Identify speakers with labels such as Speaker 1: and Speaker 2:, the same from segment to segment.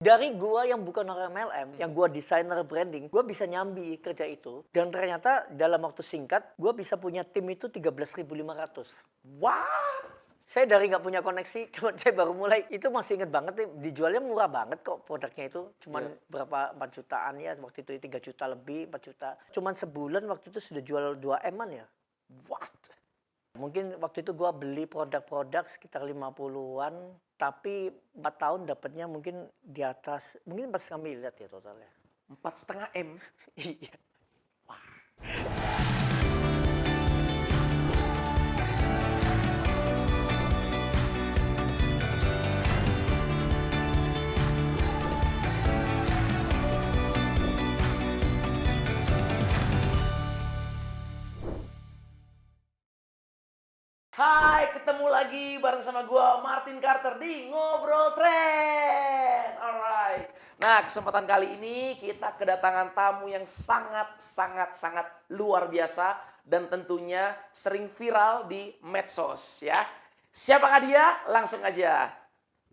Speaker 1: Dari gua yang bukan orang MLM, yang gua desainer branding, gua bisa nyambi kerja itu. Dan ternyata dalam waktu singkat, gua bisa punya tim itu 13.500.
Speaker 2: What?
Speaker 1: Saya dari nggak punya koneksi, cuma saya baru mulai. Itu masih inget banget nih, dijualnya murah banget kok produknya itu. Cuman
Speaker 2: Iya.
Speaker 1: berapa, 4 jutaan ya, waktu itu 3 juta lebih, 4 juta. Cuman sebulan waktu itu sudah jual 2 M-an ya.
Speaker 2: What?
Speaker 1: Mungkin waktu itu gua beli produk-produk sekitar 50-an, tapi 4 tahun dapatnya mungkin di atas, mungkin 4,5 miliar ya totalnya.
Speaker 2: 4,5 M.
Speaker 1: Iya.
Speaker 2: Hai, ketemu lagi bareng sama gua Martin Carter di Ngobrol Tren. Alright. Nah, kesempatan kali ini kita kedatangan tamu yang sangat luar biasa dan tentunya sering viral di medsos ya. Siapakah dia? Langsung aja.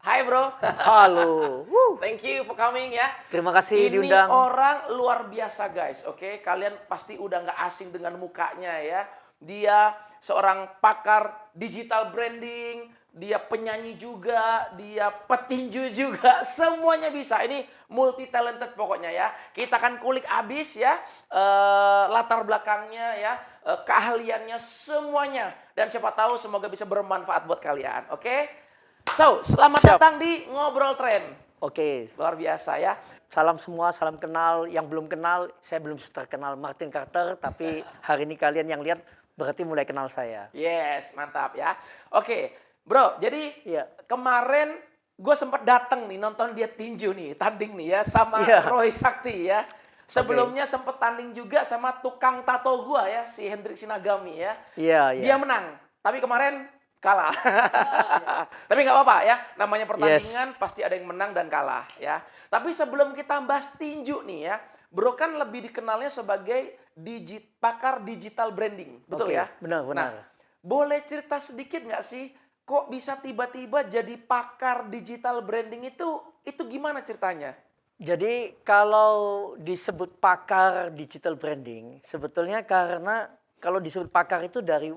Speaker 2: Hai bro.
Speaker 1: Halo.
Speaker 2: Thank you for coming ya.
Speaker 1: Terima kasih
Speaker 2: Ini
Speaker 1: diundang.
Speaker 2: orang luar biasa guys, oke? Kalian pasti udah nggak asing dengan mukanya ya. Dia seorang pakar digital branding, dia penyanyi juga, dia petinju juga, semuanya bisa. Ini multi talented pokoknya ya. Kita akan kulik abis ya, latar belakangnya ya, keahliannya semuanya. Dan siapa tahu semoga bisa bermanfaat buat kalian, oke? So, selamat
Speaker 1: Siap.
Speaker 2: datang di Ngobrol Tren.
Speaker 1: Oke,
Speaker 2: Luar biasa ya.
Speaker 1: salam semua, salam kenal. Yang belum kenal, saya belum terkenal Martin Carter, tapi hari ini kalian yang lihat berarti mulai kenal saya.
Speaker 2: Yes, mantap ya. Oke, bro, jadi
Speaker 1: Iya.
Speaker 2: kemarin gue sempat datang nih nonton dia tinju nih, tanding nih ya sama
Speaker 1: Iya.
Speaker 2: Roy Sakti ya. Sebelumnya sempat tanding juga sama tukang tato gua ya, si Hendrik Sinagami ya.
Speaker 1: Iya, iya.
Speaker 2: Dia menang, tapi kemarin kalah. Tapi nggak apa-apa ya, namanya pertandingan pasti ada yang menang dan kalah ya. Tapi sebelum kita bahas tinju nih ya, bro kan lebih dikenalnya sebagai pakar digital branding, betul
Speaker 1: Oke,
Speaker 2: ya?
Speaker 1: benar, benar.
Speaker 2: Nah, boleh cerita sedikit nggak sih, kok bisa tiba-tiba jadi pakar digital branding itu gimana ceritanya?
Speaker 1: Jadi kalau disebut pakar digital branding, sebetulnya karena kalau disebut pakar itu dari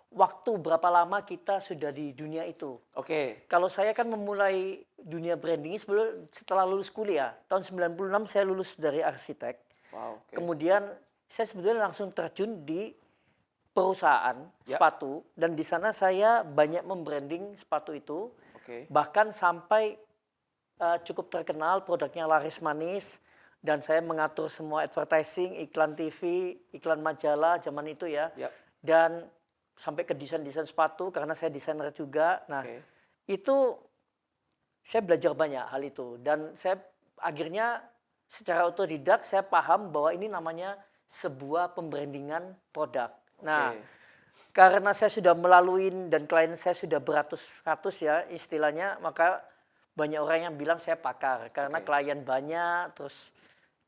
Speaker 1: waktu berapa lama kita sudah di dunia itu.
Speaker 2: Oke,
Speaker 1: Kalau saya kan memulai dunia branding ini setelah lulus kuliah. Tahun 96 saya lulus dari arsitek.
Speaker 2: wow, oke.
Speaker 1: Kemudian saya sebetulnya langsung terjun di perusahaan
Speaker 2: Ya.
Speaker 1: sepatu. Dan di sana saya banyak membranding sepatu itu.
Speaker 2: Oke.
Speaker 1: Bahkan sampai cukup terkenal, produknya laris manis. Dan saya mengatur semua advertising, iklan TV, iklan majalah zaman itu ya.
Speaker 2: Ya.
Speaker 1: Dan sampai ke desain-desain sepatu karena saya desainer juga. Nah,
Speaker 2: Oke.
Speaker 1: itu saya belajar banyak hal itu. Dan saya akhirnya secara otodidak saya paham bahwa ini namanya sebuah pembrandingan produk. Nah,
Speaker 2: Oke.
Speaker 1: karena saya sudah melalui dan klien saya sudah beratus-ratus ya istilahnya, maka banyak orang yang bilang saya pakar karena
Speaker 2: Oke.
Speaker 1: klien banyak, terus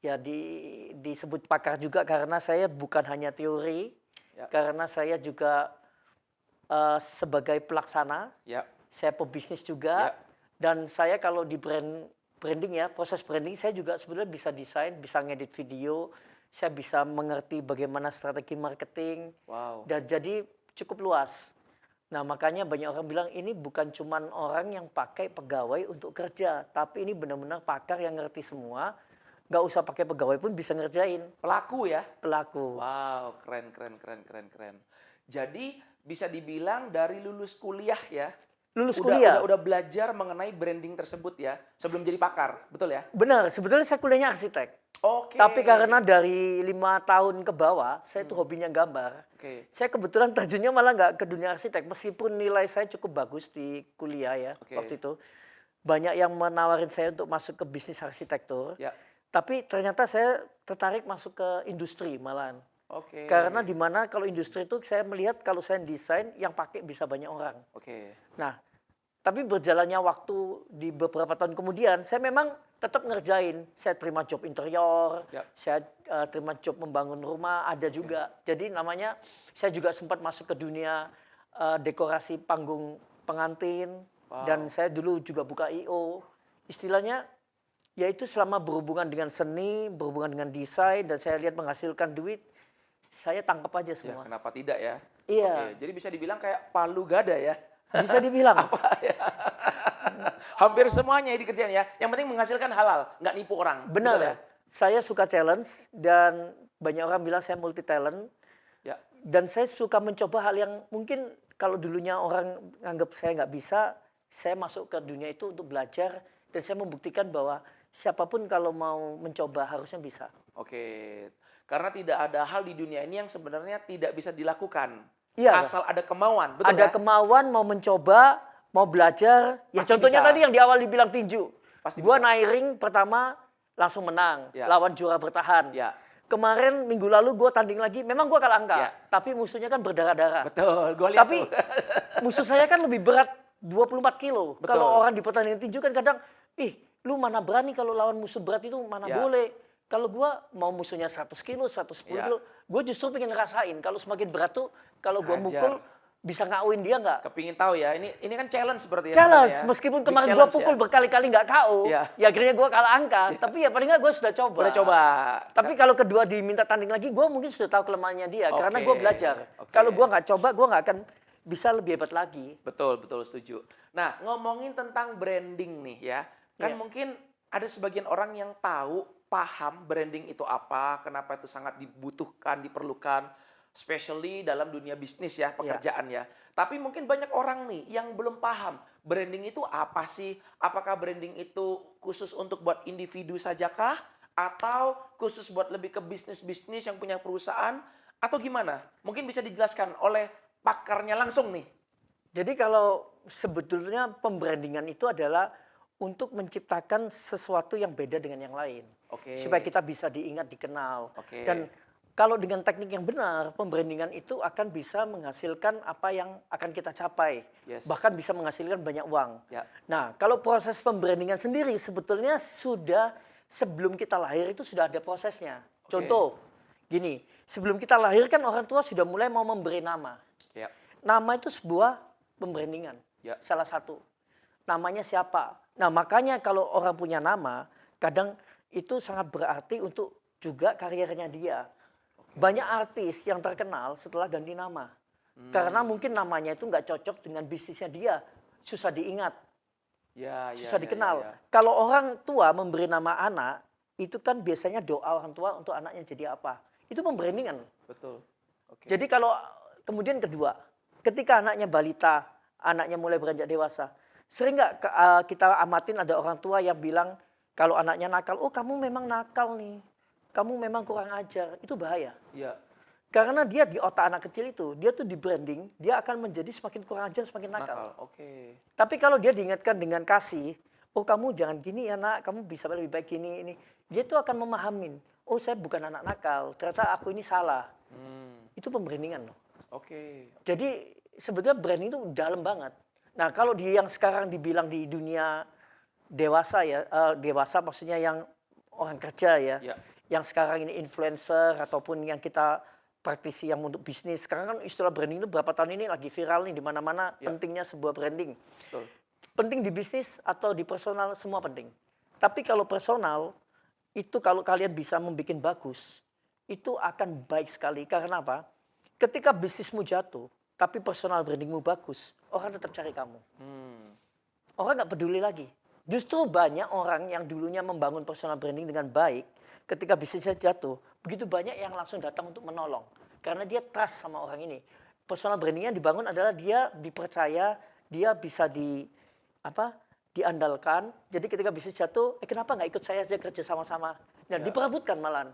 Speaker 1: ya disebut pakar juga karena saya bukan hanya teori,
Speaker 2: Ya.
Speaker 1: karena saya juga sebagai pelaksana,
Speaker 2: Ya.
Speaker 1: saya pebisnis juga,
Speaker 2: Ya.
Speaker 1: dan saya kalau di branding ya, proses branding saya juga sebenarnya bisa desain, bisa ngedit video, saya bisa mengerti bagaimana strategi marketing,
Speaker 2: Wow.
Speaker 1: dan jadi cukup luas. Nah makanya banyak orang bilang ini bukan cuman orang yang pakai pegawai untuk kerja, tapi ini benar-benar pakar yang ngerti semua, nggak usah pakai pegawai pun bisa ngerjain
Speaker 2: Pelaku ya?
Speaker 1: pelaku.
Speaker 2: Wow, keren. Jadi bisa dibilang dari lulus kuliah ya,
Speaker 1: Lulus kuliah.
Speaker 2: udah belajar mengenai branding tersebut ya, sebelum jadi pakar, betul ya?
Speaker 1: Benar, sebetulnya saya kuliahnya arsitek.
Speaker 2: Oke.
Speaker 1: Tapi karena dari 5 tahun ke bawah, saya tuh hobinya gambar.
Speaker 2: Oke.
Speaker 1: Saya kebetulan terjunnya malah nggak ke dunia arsitek, meskipun nilai saya cukup bagus di kuliah ya
Speaker 2: Oke.
Speaker 1: waktu itu. Banyak yang menawarin saya untuk masuk ke bisnis arsitektur.
Speaker 2: Ya.
Speaker 1: Tapi ternyata saya tertarik masuk ke industri malahan.
Speaker 2: Oke.
Speaker 1: Karena di mana kalau industri itu saya melihat kalau saya desain yang pakai bisa banyak orang.
Speaker 2: Oke.
Speaker 1: Nah, tapi berjalannya waktu di beberapa tahun kemudian, saya memang tetap ngerjain. Saya terima job interior,
Speaker 2: Ya.
Speaker 1: saya terima job membangun rumah, ada juga. Jadi namanya saya juga sempat masuk ke dunia dekorasi panggung pengantin.
Speaker 2: Wow.
Speaker 1: Dan saya dulu juga buka I.O. Istilahnya Yaitu selama berhubungan dengan seni, berhubungan dengan desain, dan saya lihat menghasilkan duit, saya tangkap aja
Speaker 2: Ya,
Speaker 1: semua.
Speaker 2: kenapa tidak ya?
Speaker 1: Iya,
Speaker 2: Oke, jadi bisa dibilang kayak palu gada ya.
Speaker 1: bisa dibilang.
Speaker 2: Apa ya? Hampir semuanya dikerjain ya. Yang penting menghasilkan halal, nggak nipu orang. Betul ya?
Speaker 1: Benar, saya suka challenge dan banyak orang bilang saya multi talent.
Speaker 2: Ya,
Speaker 1: Dan saya suka mencoba hal yang mungkin kalau dulunya orang nganggap saya nggak bisa, saya masuk ke dunia itu untuk belajar dan saya membuktikan bahwa siapapun kalau mau mencoba harusnya bisa.
Speaker 2: oke. Karena tidak ada hal di dunia ini yang sebenarnya tidak bisa dilakukan.
Speaker 1: Iya,
Speaker 2: Asal ada kemauan, betul
Speaker 1: ada
Speaker 2: ya?
Speaker 1: kemauan mau mencoba, mau belajar. Ya
Speaker 2: Pasti
Speaker 1: contohnya
Speaker 2: bisa.
Speaker 1: tadi yang di awal dibilang tinju.
Speaker 2: Pasti
Speaker 1: Gua
Speaker 2: bisa.
Speaker 1: naik ring pertama langsung menang,
Speaker 2: Ya.
Speaker 1: lawan juara bertahan.
Speaker 2: Ya.
Speaker 1: Kemarin minggu lalu gue tanding lagi, memang gue kalah angka,
Speaker 2: Ya.
Speaker 1: tapi musuhnya kan berdarah-darah.
Speaker 2: Betul, gue lihat
Speaker 1: Tapi
Speaker 2: tuh.
Speaker 1: musuh saya kan lebih berat 24 kilo.
Speaker 2: Betul.
Speaker 1: Kalau orang di pertandingan tinju kan kadang, lu mana berani kalau lawan musuh berat itu mana
Speaker 2: Ya.
Speaker 1: boleh. Kalau gua mau musuhnya 100 kilo, 110
Speaker 2: Ya.
Speaker 1: kilo, gue justru pengen ngerasain. Kalau semakin berat tuh, kalau gua
Speaker 2: Hajar.
Speaker 1: mukul, bisa ngawin dia nggak?
Speaker 2: Kepingin tahu ya, ini kan challenge seperti ya.
Speaker 1: Challenge,
Speaker 2: sebenarnya.
Speaker 1: meskipun
Speaker 2: Big
Speaker 1: kemarin gua
Speaker 2: challenge
Speaker 1: pukul
Speaker 2: ya.
Speaker 1: berkali-kali nggak KO,
Speaker 2: Iya.
Speaker 1: ya akhirnya gua kalah angka. Tapi ya paling nggak gue sudah coba.
Speaker 2: Udah coba.
Speaker 1: Tapi kalau kedua diminta tanding lagi, gue mungkin sudah tahu kelemahannya dia. Karena gue
Speaker 2: Oke,
Speaker 1: belajar.
Speaker 2: oke.
Speaker 1: Kalau gue nggak coba, gue nggak akan bisa lebih hebat lagi.
Speaker 2: Betul, betul setuju. Nah, ngomongin tentang branding nih ya. Kan
Speaker 1: Iya.
Speaker 2: mungkin ada sebagian orang yang tahu, paham branding itu apa, kenapa itu sangat dibutuhkan, diperlukan, especially dalam dunia bisnis ya, pekerjaan ya. Tapi mungkin banyak orang nih yang belum paham branding itu apa sih? Apakah branding itu khusus untuk buat individu sajakah? Atau khusus buat lebih ke bisnis-bisnis yang punya perusahaan? Atau gimana? Mungkin bisa dijelaskan oleh pakarnya langsung nih.
Speaker 1: Jadi kalau sebetulnya pembrandingan itu adalah untuk menciptakan sesuatu yang beda dengan yang lain.
Speaker 2: Oke.
Speaker 1: Supaya kita bisa diingat, dikenal.
Speaker 2: Oke.
Speaker 1: Dan kalau dengan teknik yang benar, pembrandingan itu akan bisa menghasilkan apa yang akan kita capai.
Speaker 2: Yes.
Speaker 1: Bahkan bisa menghasilkan banyak uang.
Speaker 2: Ya.
Speaker 1: Nah, kalau proses pembrandingan sendiri sebetulnya sudah sebelum kita lahir itu sudah ada prosesnya.
Speaker 2: Oke.
Speaker 1: Contoh, gini, sebelum kita lahir kan orang tua sudah mulai mau memberi nama.
Speaker 2: Ya.
Speaker 1: Nama itu sebuah pembrandingan,
Speaker 2: Ya.
Speaker 1: salah satu. Namanya siapa? Nah, makanya kalau orang punya nama, kadang itu sangat berarti untuk juga karirnya dia. Banyak artis yang terkenal setelah ganti nama. Karena mungkin namanya itu nggak cocok dengan bisnisnya dia. Susah diingat,
Speaker 2: Ya, ya,
Speaker 1: susah
Speaker 2: ya,
Speaker 1: dikenal.
Speaker 2: ya, ya.
Speaker 1: Kalau orang tua memberi nama anak, itu kan biasanya doa orang tua untuk anaknya jadi apa. Itu pembrandingan.
Speaker 2: Betul. Oke.
Speaker 1: Jadi kalau kemudian kedua, ketika anaknya balita, anaknya mulai beranjak dewasa, sering nggak kita amatin ada orang tua yang bilang kalau anaknya nakal, oh kamu memang nakal nih, kamu memang kurang ajar, itu bahaya.
Speaker 2: Ya.
Speaker 1: Karena dia di otak anak kecil itu, dia tuh di branding, dia akan menjadi semakin kurang ajar, semakin nakal.
Speaker 2: Nakal. Oke.
Speaker 1: Tapi kalau dia diingatkan dengan kasih, oh kamu jangan gini ya nak, kamu bisa lebih baik gini, ini. Dia tuh akan memahamin, oh saya bukan anak nakal, ternyata aku ini salah. Itu pembrandingan loh.
Speaker 2: Oke.
Speaker 1: Jadi sebetulnya branding itu dalam banget. Nah kalau yang sekarang dibilang di dunia dewasa ya, dewasa maksudnya yang orang kerja ya,
Speaker 2: Ya.
Speaker 1: yang sekarang ini influencer ataupun yang kita praktisi yang untuk bisnis. Sekarang kan istilah branding itu berapa tahun ini lagi viral nih di mana-mana.
Speaker 2: Ya.
Speaker 1: Pentingnya sebuah branding.
Speaker 2: Betul.
Speaker 1: Penting di bisnis atau di personal semua penting. Tapi kalau personal itu kalau kalian bisa membuat bagus, itu akan baik sekali. Karena apa? Ketika bisnismu jatuh, tapi personal brandingmu bagus, orang tetap cari kamu. Orang nggak peduli lagi. Justru banyak orang yang dulunya membangun personal branding dengan baik, ketika bisnisnya jatuh, begitu banyak yang langsung datang untuk menolong. Karena dia trust sama orang ini. Personal branding yang dibangun adalah dia dipercaya, dia bisa diandalkan. Jadi ketika bisnis jatuh, kenapa nggak ikut saya aja kerja sama-sama? Nah, diperebutkan malahan.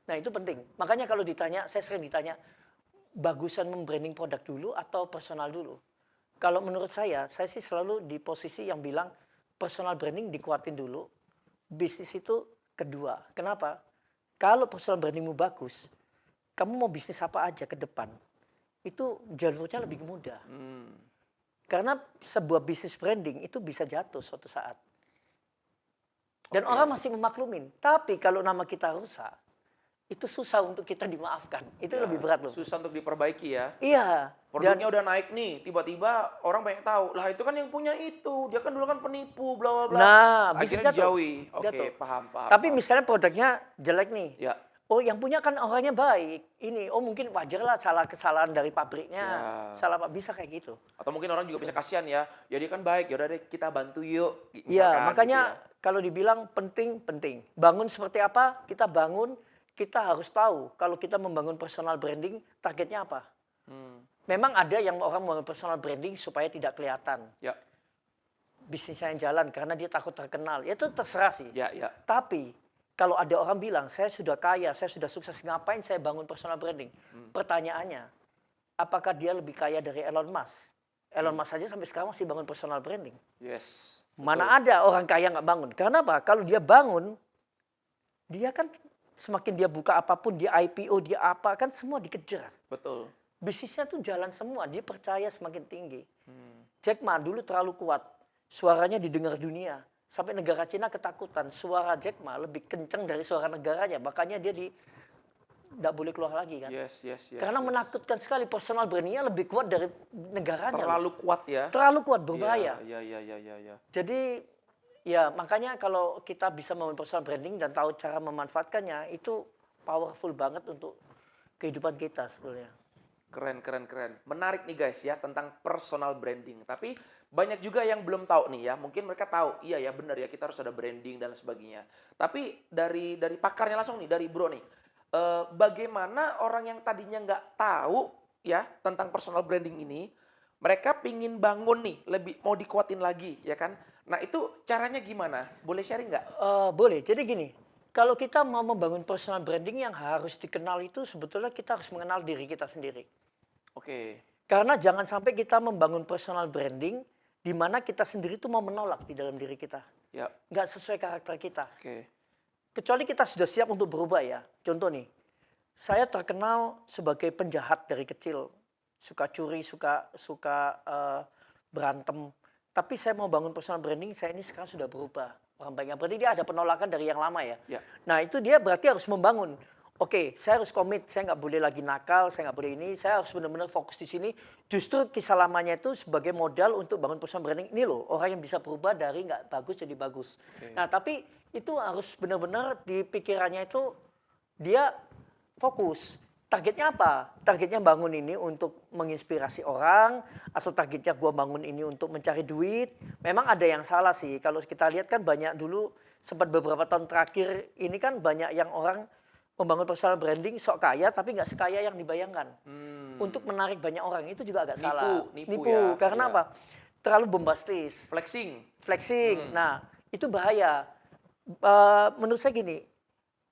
Speaker 1: Nah, itu penting. Makanya kalau ditanya, saya sering ditanya, bagusan membranding produk dulu atau personal dulu? Kalau menurut saya sih selalu di posisi yang bilang personal branding dikuatin dulu, bisnis itu kedua. Kenapa? Kalau personal brandingmu bagus, kamu mau bisnis apa aja ke depan, itu jalurnya lebih mudah. Karena sebuah bisnis branding itu bisa jatuh suatu saat. Dan orang masih memaklumin. Tapi kalau nama kita rusak, itu susah untuk kita dimaafkan. Itu
Speaker 2: Ya,
Speaker 1: lebih berat loh.
Speaker 2: susah untuk diperbaiki ya.
Speaker 1: Iya.
Speaker 2: Produknya udah naik nih, tiba-tiba orang banyak tahu. Lah itu kan yang punya itu, dia kan dulu kan penipu, bla bla bla.
Speaker 1: Nah, bisa
Speaker 2: Akhirnya
Speaker 1: jatuh.
Speaker 2: dijauhi. Oke,
Speaker 1: Jatuh.
Speaker 2: paham, paham.
Speaker 1: Tapi
Speaker 2: paham.
Speaker 1: misalnya produknya jelek nih.
Speaker 2: Ya,
Speaker 1: Oh, yang punya kan orangnya baik. Ini, oh mungkin wajar lah salah kesalahan dari pabriknya.
Speaker 2: Ya.
Speaker 1: Salah Pak, bisa kayak gitu.
Speaker 2: atau mungkin orang juga bisa kasihan ya. Ya dia kan baik, yaudah deh kita bantu yuk.
Speaker 1: Iya,
Speaker 2: Misalkan
Speaker 1: makanya
Speaker 2: gitu
Speaker 1: kalau dibilang penting, penting. Bangun seperti apa, kita bangun, kita harus tahu kalau kita membangun personal branding, targetnya apa. Memang ada yang orang membangun personal branding supaya tidak kelihatan.
Speaker 2: ya.
Speaker 1: Bisnisnya yang jalan karena dia takut terkenal. Ya itu terserah sih.
Speaker 2: Ya, ya.
Speaker 1: Tapi kalau ada orang bilang, saya sudah kaya, saya sudah sukses, ngapain saya bangun personal branding? Pertanyaannya, apakah dia lebih kaya dari Elon Musk? Elon Musk saja sampai sekarang masih bangun personal branding.
Speaker 2: Yes.
Speaker 1: Mana ada orang kaya nggak bangun? Karena apa? Kalau dia bangun, dia kan semakin dia buka apapun, dia IPO, dia apa, kan semua dikejar.
Speaker 2: Betul.
Speaker 1: Bisnisnya tuh jalan semua, dia percaya semakin tinggi. Jack Ma dulu terlalu kuat, suaranya didengar dunia. Sampai negara Cina ketakutan, suara Jack Ma lebih kencang dari suara negaranya. Makanya dia nggak boleh keluar lagi kan.
Speaker 2: Yes, yes, yes.
Speaker 1: Karena
Speaker 2: yes.
Speaker 1: menakutkan sekali, personal brandingnya lebih kuat dari negaranya.
Speaker 2: Terlalu kuat ya.
Speaker 1: Terlalu kuat, berbahaya.
Speaker 2: Iya, iya, iya, iya, iya.
Speaker 1: Jadi ya makanya kalau kita bisa membangun personal branding dan tahu cara memanfaatkannya, itu powerful banget untuk kehidupan kita sebetulnya.
Speaker 2: Keren, keren, keren. Menarik nih guys ya tentang personal branding. Tapi banyak juga yang belum tahu nih ya. Mungkin mereka tahu, iya ya benar ya kita harus ada branding dan sebagainya. Tapi dari pakarnya langsung nih, dari bro nih. Bagaimana orang yang tadinya nggak tahu ya tentang personal branding ini, mereka pingin bangun nih, lebih mau dikuatin lagi ya kan. Nah itu caranya gimana? Boleh sharing nggak?
Speaker 1: Boleh. Jadi gini, kalau kita mau membangun personal branding yang harus dikenal itu sebetulnya kita harus mengenal diri kita sendiri.
Speaker 2: Oke.
Speaker 1: Karena jangan sampai kita membangun personal branding di mana kita sendiri tuh mau menolak di dalam diri kita.
Speaker 2: Ya.
Speaker 1: Nggak sesuai karakter kita.
Speaker 2: Oke.
Speaker 1: Kecuali kita sudah siap untuk berubah ya. Contoh nih, saya terkenal sebagai penjahat dari kecil. Suka curi, suka berantem. Tapi saya mau bangun personal branding, saya ini sekarang sudah berubah. Orang banyak, berarti dia ada penolakan dari yang lama ya.
Speaker 2: Ya.
Speaker 1: Nah itu dia berarti harus membangun. Oke, saya harus komit, saya nggak boleh lagi nakal, saya nggak boleh ini, saya harus benar-benar fokus di sini. Justru kisah lamanya itu sebagai modal untuk bangun personal branding. Ini loh, orang yang bisa berubah dari nggak bagus jadi bagus.
Speaker 2: Oke.
Speaker 1: Nah tapi itu harus benar-benar di pikirannya itu dia fokus. Targetnya apa? Targetnya bangun ini untuk menginspirasi orang, atau targetnya gua bangun ini untuk mencari duit. Memang ada yang salah sih, kalau kita lihat kan banyak dulu, sempat beberapa tahun terakhir ini kan banyak yang orang membangun personal branding sok kaya tapi nggak sekaya yang dibayangkan. Untuk menarik banyak orang itu juga agak salah.
Speaker 2: Nipu ya.
Speaker 1: Karena
Speaker 2: Ya.
Speaker 1: apa? Terlalu bombastis,
Speaker 2: Flexing.
Speaker 1: flexing. Nah itu bahaya. Menurut saya gini,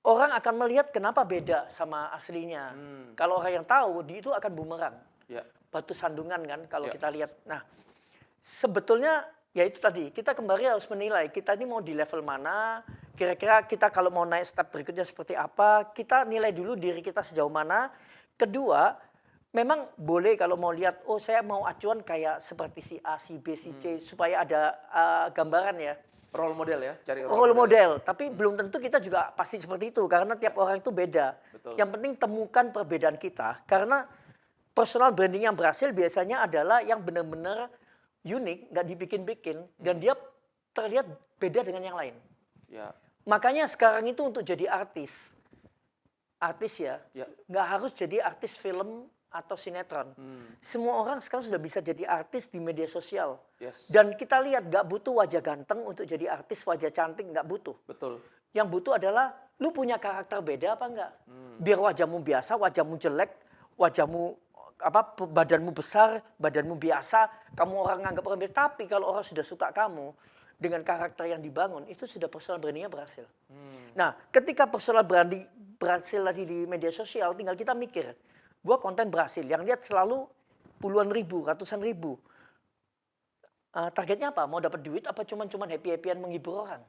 Speaker 1: orang akan melihat kenapa beda sama aslinya. Kalau orang yang tahu, dia itu akan bumerang.
Speaker 2: Ya.
Speaker 1: Batu sandungan kan kalau
Speaker 2: Ya.
Speaker 1: kita lihat. Nah sebetulnya ya itu tadi, kita kembali harus menilai kita ini mau di level mana. Kira-kira kita kalau mau naik step berikutnya seperti apa, kita nilai dulu diri kita sejauh mana. Kedua, memang boleh kalau mau lihat, oh saya mau acuan kayak seperti si A, si B, si C, supaya ada gambaran ya.
Speaker 2: Role model ya, cari
Speaker 1: Role model, tapi belum tentu kita juga pasti seperti itu, karena tiap orang itu beda.
Speaker 2: Betul.
Speaker 1: Yang penting temukan perbedaan kita, karena personal branding yang berhasil biasanya adalah yang benar-benar unik, nggak dibikin-bikin, dan dia terlihat beda dengan yang lain.
Speaker 2: Ya.
Speaker 1: Makanya sekarang itu untuk jadi artis ya,
Speaker 2: Ya.
Speaker 1: nggak harus jadi artis film atau sinetron. Semua orang sekarang sudah bisa jadi artis di media sosial.
Speaker 2: Yes.
Speaker 1: Dan kita lihat nggak butuh wajah ganteng untuk jadi artis, wajah cantik nggak butuh.
Speaker 2: Betul.
Speaker 1: Yang butuh adalah lu punya karakter beda apa enggak. Biar wajahmu biasa, wajahmu jelek, wajahmu badanmu besar, badanmu biasa, kamu orang nganggap orang biasa. Tapi kalau orang sudah suka kamu, dengan karakter yang dibangun, itu sudah personal brandingnya berhasil. Nah, ketika personal branding berhasil lagi di media sosial, tinggal kita mikir, gua konten berhasil, yang lihat selalu puluhan ribu, ratusan ribu. Targetnya apa? Mau dapat duit apa cuman happy-happyan menghibur orang?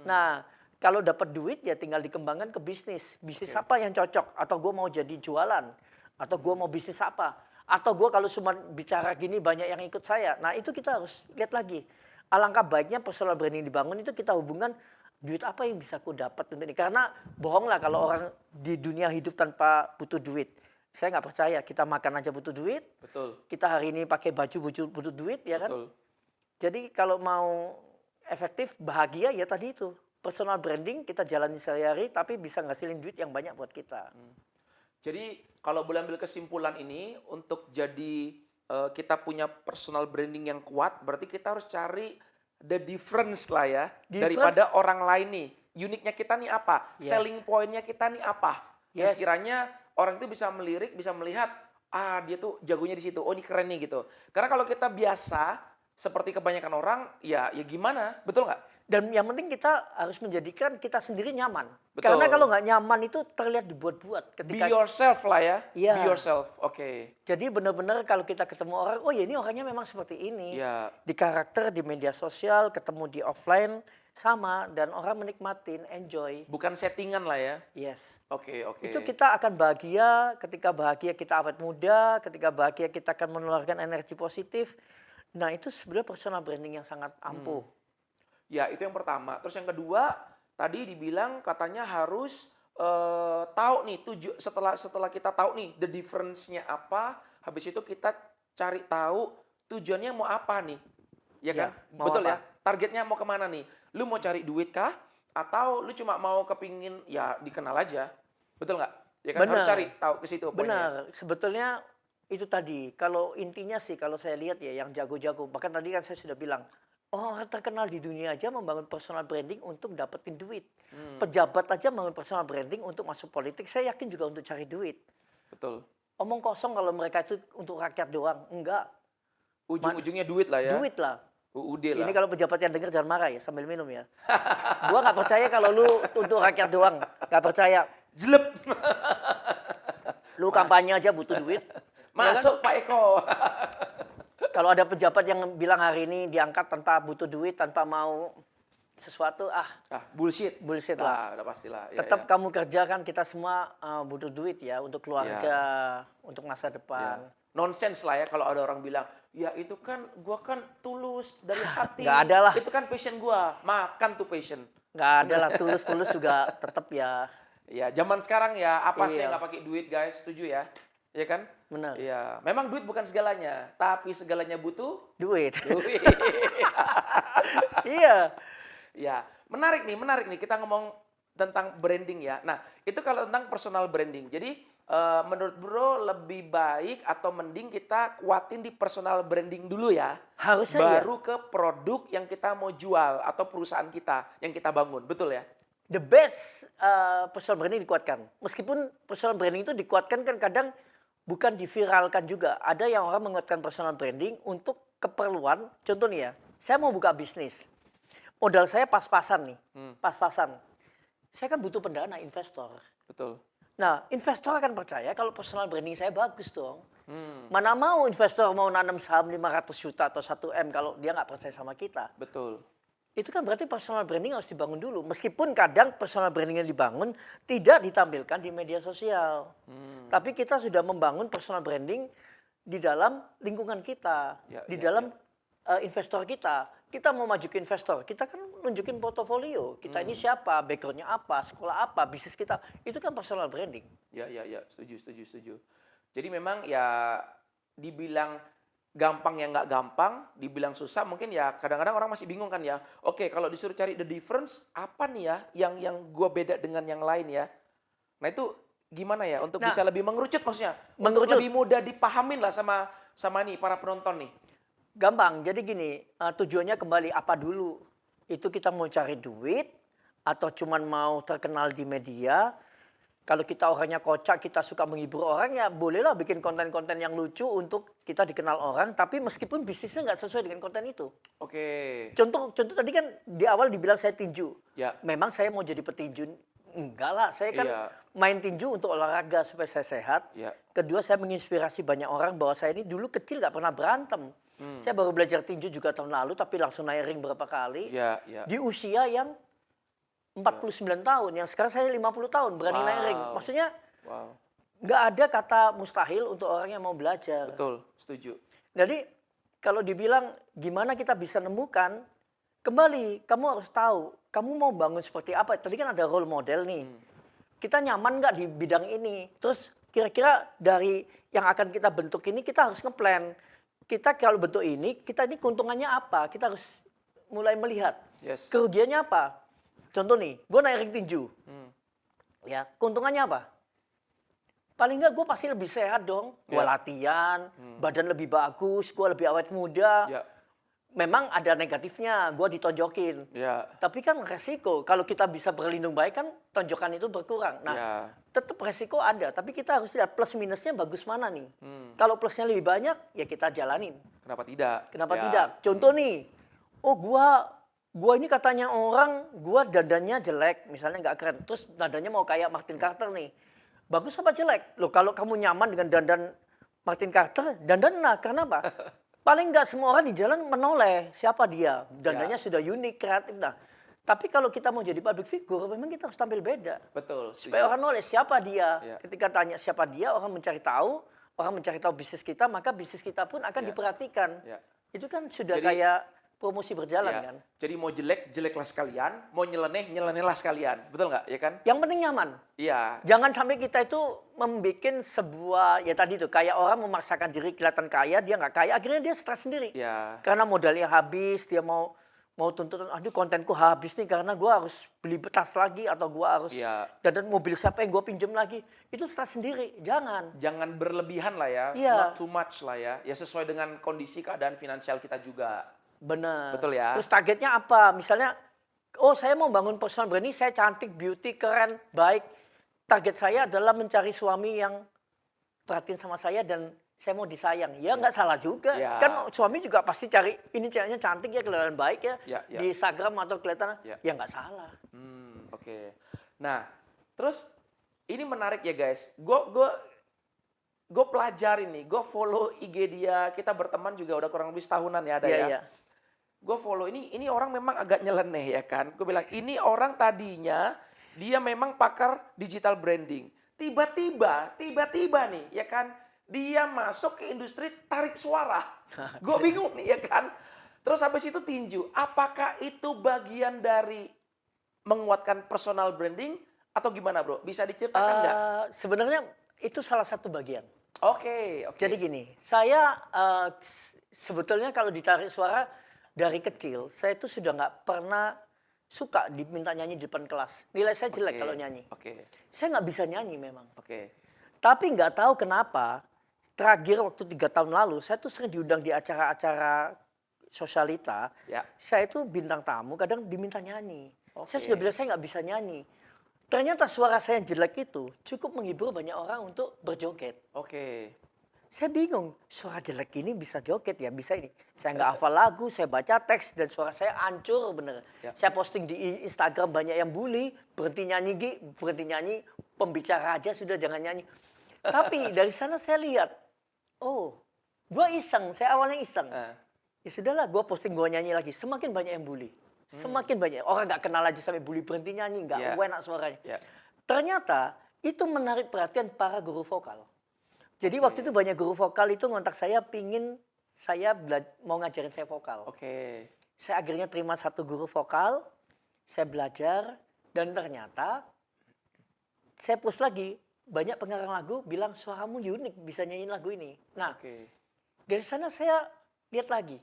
Speaker 1: Nah, kalau dapat duit ya tinggal dikembangkan ke bisnis. Bisnis apa yang cocok? Atau gua mau jadi jualan? Atau gua mau bisnis apa? Atau gua kalau cuma bicara gini banyak yang ikut saya. Nah, itu kita harus lihat lagi. Alangkah baiknya personal branding dibangun itu kita hubungkan duit apa yang bisa aku dapat untuk ini? Karena bohong lah kalau orang di dunia hidup tanpa butuh duit. Saya nggak percaya, kita makan aja butuh duit,
Speaker 2: Betul.
Speaker 1: kita hari ini pakai baju butuh duit, ya kan?
Speaker 2: Betul.
Speaker 1: Jadi kalau mau efektif, bahagia ya tadi itu. Personal branding kita jalani sehari-hari tapi bisa ngasilin duit yang banyak buat kita.
Speaker 2: Jadi kalau boleh ambil kesimpulan ini untuk jadi kita punya personal branding yang kuat, berarti kita harus cari the difference lah ya
Speaker 1: Difference.
Speaker 2: daripada orang lain nih. Uniknya kita nih apa?
Speaker 1: Yes.
Speaker 2: Selling point-nya kita nih apa? Yang
Speaker 1: Yes.
Speaker 2: sekiranya orang itu bisa melirik, bisa melihat, dia tuh jagonya di situ. Oh, ini keren nih gitu. Karena kalau kita biasa seperti kebanyakan orang, ya gimana? Betul nggak?
Speaker 1: Dan yang penting kita harus menjadikan kita sendiri nyaman.
Speaker 2: Betul.
Speaker 1: Karena kalau nggak nyaman itu terlihat dibuat-buat.
Speaker 2: Be
Speaker 1: Ketika
Speaker 2: yourself lah ya.
Speaker 1: Iya.
Speaker 2: Be yourself. Oke.
Speaker 1: Jadi benar-benar kalau kita ketemu orang, oh ya ini orangnya memang seperti ini.
Speaker 2: Ya.
Speaker 1: Di karakter, di media sosial, ketemu di offline, sama. Dan orang menikmatin, enjoy.
Speaker 2: Bukan settingan lah ya.
Speaker 1: Yes.
Speaker 2: Oke.
Speaker 1: Itu kita akan bahagia, ketika bahagia kita awet muda, ketika bahagia kita akan menularkan energi positif. Nah itu sebenarnya personal branding yang sangat ampuh.
Speaker 2: Ya, itu yang pertama. Terus yang kedua, tadi dibilang katanya harus tahu nih setelah kita tahu nih the difference-nya apa, habis itu kita cari tahu tujuannya mau apa nih. Ya kan?
Speaker 1: Ya, mau
Speaker 2: Betul
Speaker 1: apa?
Speaker 2: ya? Targetnya mau kemana nih? Lu mau cari duit kah? Atau lu cuma mau kepingin ya dikenal aja? Betul nggak? Ya kan? Harus
Speaker 1: Benar.
Speaker 2: cari tahu ke situ poinnya.
Speaker 1: Benar, sebetulnya itu tadi. Kalau intinya sih, kalau saya lihat ya yang jago-jago. Bahkan tadi kan saya sudah bilang, orang terkenal di dunia aja membangun personal branding untuk dapetin duit. Pejabat aja membangun personal branding untuk masuk politik. Saya yakin juga untuk cari duit.
Speaker 2: Betul.
Speaker 1: Omong kosong kalau mereka itu untuk rakyat doang. Enggak,
Speaker 2: Ujung-ujungnya duit lah ya.
Speaker 1: duit lah.
Speaker 2: UUD lah.
Speaker 1: Ini kalau pejabat yang dengar jangan marah ya sambil minum ya. Gua nggak percaya kalau lu untuk rakyat doang. Nggak percaya.
Speaker 2: Jelep.
Speaker 1: Lu kampanye aja butuh duit.
Speaker 2: Masuk Pak Eko.
Speaker 1: Kalau ada pejabat yang bilang hari ini diangkat tanpa butuh duit, tanpa mau sesuatu,
Speaker 2: Bullshit.
Speaker 1: bullshit lah.
Speaker 2: Udah pastilah. Ya,
Speaker 1: Tetap
Speaker 2: ya.
Speaker 1: kamu kerja kan, kita semua butuh duit ya untuk keluarga, untuk masa
Speaker 2: Ya.
Speaker 1: depan.
Speaker 2: Nonsense lah ya kalau ada orang bilang, ya itu kan gua kan tulus dari hati.
Speaker 1: Nggak ada lah.
Speaker 2: Itu kan passion gua. Makan tuh passion.
Speaker 1: Nggak ada lah, tulus-tulus juga tetap ya.
Speaker 2: Ya, zaman sekarang ya apa sih
Speaker 1: Iya.
Speaker 2: yang nggak pakai duit, guys? Setuju ya? Iya kan?
Speaker 1: Benar.
Speaker 2: Iya. Memang duit bukan segalanya, tapi segalanya butuh
Speaker 1: Duit.
Speaker 2: duit.
Speaker 1: Iya.
Speaker 2: Ya, menarik nih kita ngomong tentang branding ya. Nah, itu kalau tentang personal branding. Jadi menurut Bro lebih baik atau mending kita kuatin di personal branding dulu ya.
Speaker 1: Harusnya iya.
Speaker 2: Baru ke produk yang kita mau jual atau perusahaan kita yang kita bangun. Betul ya?
Speaker 1: The best personal branding dikuatkan. Meskipun personal branding itu dikuatkan kan kadang bukan diviralkan juga. Ada yang orang menguatkan personal branding untuk keperluan. Contoh nih ya, saya mau buka bisnis. Modal saya pas-pasan nih, pas-pasan. Saya kan butuh pendana, investor.
Speaker 2: Betul.
Speaker 1: Nah, investor akan percaya kalau personal branding saya bagus dong. Mana mau investor mau nanam saham 500 juta atau 1 M kalau dia nggak percaya sama kita.
Speaker 2: Betul.
Speaker 1: Itu kan berarti personal branding harus dibangun dulu. Meskipun kadang personal branding yang dibangun tidak ditampilkan di media sosial. Tapi kita sudah membangun personal branding di dalam lingkungan kita.
Speaker 2: Ya,
Speaker 1: Di
Speaker 2: ya,
Speaker 1: dalam investor kita. Kita mau maju ke investor, kita kan nunjukin portofolio. Kita ini siapa, backgroundnya apa, sekolah apa, bisnis kita. Itu kan personal branding.
Speaker 2: Ya. Setuju. Jadi memang ya dibilang gampang ya nggak gampang, dibilang susah mungkin ya kadang-kadang orang masih bingung kan ya. Oke, kalau disuruh cari the difference, apa nih ya yang gua beda dengan yang lain ya. Nah itu gimana ya untuk
Speaker 1: Nah,
Speaker 2: bisa lebih mengerucut maksudnya?
Speaker 1: mengerucut.
Speaker 2: Untuk lebih mudah dipahamin lah sama nih para penonton nih.
Speaker 1: Gampang, jadi gini, tujuannya kembali apa dulu? Itu kita mau cari duit atau cuman mau terkenal di media? Kalau kita orangnya kocak, kita suka menghibur orang, ya bolehlah bikin konten-konten yang lucu untuk kita dikenal orang, tapi meskipun bisnisnya nggak sesuai dengan konten itu.
Speaker 2: Oke.
Speaker 1: Contoh tadi kan di awal dibilang saya tinju.
Speaker 2: Ya.
Speaker 1: Memang saya mau jadi petinju? Enggak lah, saya kan
Speaker 2: Iya.
Speaker 1: main tinju untuk olahraga supaya saya sehat.
Speaker 2: Ya.
Speaker 1: Kedua, saya menginspirasi banyak orang bahwa saya ini dulu kecil nggak pernah berantem. Saya baru belajar tinju juga tahun lalu, tapi langsung naik ring berapa kali.
Speaker 2: Ya.
Speaker 1: Di usia yang 49 tahun, yang sekarang saya 50 tahun berani naik ring. Maksudnya
Speaker 2: Wow.
Speaker 1: nggak ada kata mustahil untuk orang yang mau belajar.
Speaker 2: Betul, setuju.
Speaker 1: Jadi kalau dibilang gimana kita bisa nemukan, kembali, kamu harus tahu, kamu mau bangun seperti apa. Tadi kan ada role model nih. Kita nyaman nggak di bidang ini? Terus kira-kira dari yang akan kita bentuk ini, kita harus ngeplan. Kita kalau bentuk ini, kita ini keuntungannya apa? Kita harus mulai melihat.
Speaker 2: Yes.
Speaker 1: Kerugiannya apa? Contoh nih, gue naik ring tinju. Ya, keuntungannya apa? Paling nggak gue pasti lebih sehat dong. Gue
Speaker 2: Ya.
Speaker 1: latihan, badan lebih bagus, gue lebih awet muda.
Speaker 2: Ya.
Speaker 1: Memang ada negatifnya, gue ditonjokin.
Speaker 2: Ya.
Speaker 1: Tapi kan resiko, kalau kita bisa berlindung baik kan tonjokan itu berkurang. Nah,
Speaker 2: Ya.
Speaker 1: tetap resiko ada, tapi kita harus lihat plus minusnya bagus mana nih. Kalau plusnya lebih banyak, ya kita jalanin.
Speaker 2: Kenapa tidak?
Speaker 1: Kenapa
Speaker 2: Ya.
Speaker 1: tidak? Contoh nih, oh gua ini katanya orang, gua dandannya jelek, misalnya nggak keren. Terus dandannya mau kayak Martin Carter nih. Bagus apa jelek? Loh kalau kamu nyaman dengan dandan Martin Carter, dandanlah. Karena apa? Paling nggak semua orang di jalan menoleh siapa dia. Dandannya sudah unik, kreatif. Nah, tapi kalau kita mau jadi public figure, memang kita harus tampil beda.
Speaker 2: Betul.
Speaker 1: Supaya orang noleh siapa dia.
Speaker 2: Ya.
Speaker 1: Ketika tanya siapa dia, orang mencari tahu bisnis kita, maka bisnis kita pun akan
Speaker 2: Ya.
Speaker 1: diperhatikan.
Speaker 2: Ya.
Speaker 1: Itu kan sudah
Speaker 2: Jadi-
Speaker 1: kayak promosi berjalan
Speaker 2: Ya.
Speaker 1: kan.
Speaker 2: Jadi mau jelek, jeleklah sekalian. Mau nyeleneh, nyelenehlah sekalian. Betul nggak? Ya kan?
Speaker 1: Yang penting nyaman.
Speaker 2: Iya.
Speaker 1: Jangan sampai kita itu membuat sebuah, ya tadi tuh, kayak orang memaksakan diri kelihatan kaya, dia nggak kaya, akhirnya dia stres sendiri.
Speaker 2: Ya.
Speaker 1: Karena modalnya habis, dia mau tuntut, aduh kontenku habis nih karena gue harus beli tas lagi atau gue harus
Speaker 2: Iya.
Speaker 1: dan mobil siapa yang gue pinjam lagi. Itu stres sendiri, jangan.
Speaker 2: Jangan berlebihan lah ya.
Speaker 1: Iya.
Speaker 2: Not too much lah ya. Ya sesuai dengan kondisi keadaan finansial kita juga.
Speaker 1: Benar.
Speaker 2: Betul ya?
Speaker 1: Terus targetnya apa? Misalnya, oh saya mau bangun personal branding, saya cantik, beauty, keren, baik. Target saya adalah mencari suami yang perhatiin sama saya dan saya mau disayang. Ya nggak salah juga.
Speaker 2: Ya.
Speaker 1: Kan suami juga pasti cari, ini ceweknya cantik ya, kelihatan baik ya.
Speaker 2: Ya, ya.
Speaker 1: Di Instagram atau kelihatan,
Speaker 2: Ya.
Speaker 1: ya nggak salah.
Speaker 2: Oke. Nah, terus ini menarik ya guys. Gue pelajarin nih, gue follow IG dia, kita berteman juga udah kurang lebih setahunan ya ada
Speaker 1: Iya,
Speaker 2: ya.
Speaker 1: iya.
Speaker 2: Gue follow ini orang memang agak nyeleneh ya kan. Gue bilang ini orang tadinya dia memang pakar digital branding. Tiba-tiba nih ya kan, dia masuk ke industri tarik suara. Gue bingung nih ya kan. Terus habis itu tinju. Apakah itu bagian dari menguatkan personal branding atau gimana bro? Bisa diceritakan nggak?
Speaker 1: Sebenarnya itu salah satu bagian.
Speaker 2: Oke.
Speaker 1: Jadi gini, saya sebetulnya kalau ditarik suara dari kecil, saya itu sudah nggak pernah suka diminta nyanyi di depan kelas. Nilai saya jelek
Speaker 2: Oke,
Speaker 1: kalau nyanyi.
Speaker 2: Oke.
Speaker 1: Saya nggak bisa nyanyi memang.
Speaker 2: Oke.
Speaker 1: Tapi nggak tahu kenapa, terakhir waktu 3 tahun lalu, saya tuh sering diundang di acara-acara sosialita.
Speaker 2: Ya.
Speaker 1: Saya itu bintang tamu, kadang diminta nyanyi. Saya
Speaker 2: Oke.
Speaker 1: sudah bilang saya nggak bisa nyanyi. Ternyata suara saya yang jelek itu cukup menghibur banyak orang untuk berjoget.
Speaker 2: Oke.
Speaker 1: Saya bingung, suara jelek ini bisa joget ya, bisa ini. Saya nggak hafal lagu, saya baca teks, dan suara saya hancur bener.
Speaker 2: Ya.
Speaker 1: Saya posting di Instagram banyak yang bully, berhenti nyanyi Gi, berhenti nyanyi, pembicara aja sudah jangan nyanyi. Tapi dari sana saya lihat, oh, gue iseng, saya awalnya iseng. Ya sudahlah, gue posting gue nyanyi lagi, semakin banyak yang bully. Semakin banyak, orang nggak kenal aja sampai bully berhenti nyanyi, nggak
Speaker 2: Ya.
Speaker 1: enak suaranya.
Speaker 2: Ya.
Speaker 1: Ternyata itu menarik perhatian para guru vokal. Jadi waktu itu banyak guru vokal itu ngontak saya, pingin saya mau ngajarin saya vokal.
Speaker 2: Oke.
Speaker 1: Saya akhirnya terima satu guru vokal, saya belajar, dan ternyata saya post lagi, banyak pengarang lagu bilang suaramu unik, bisa nyanyiin lagu ini. Nah,
Speaker 2: Oke.
Speaker 1: dari sana saya lihat lagi,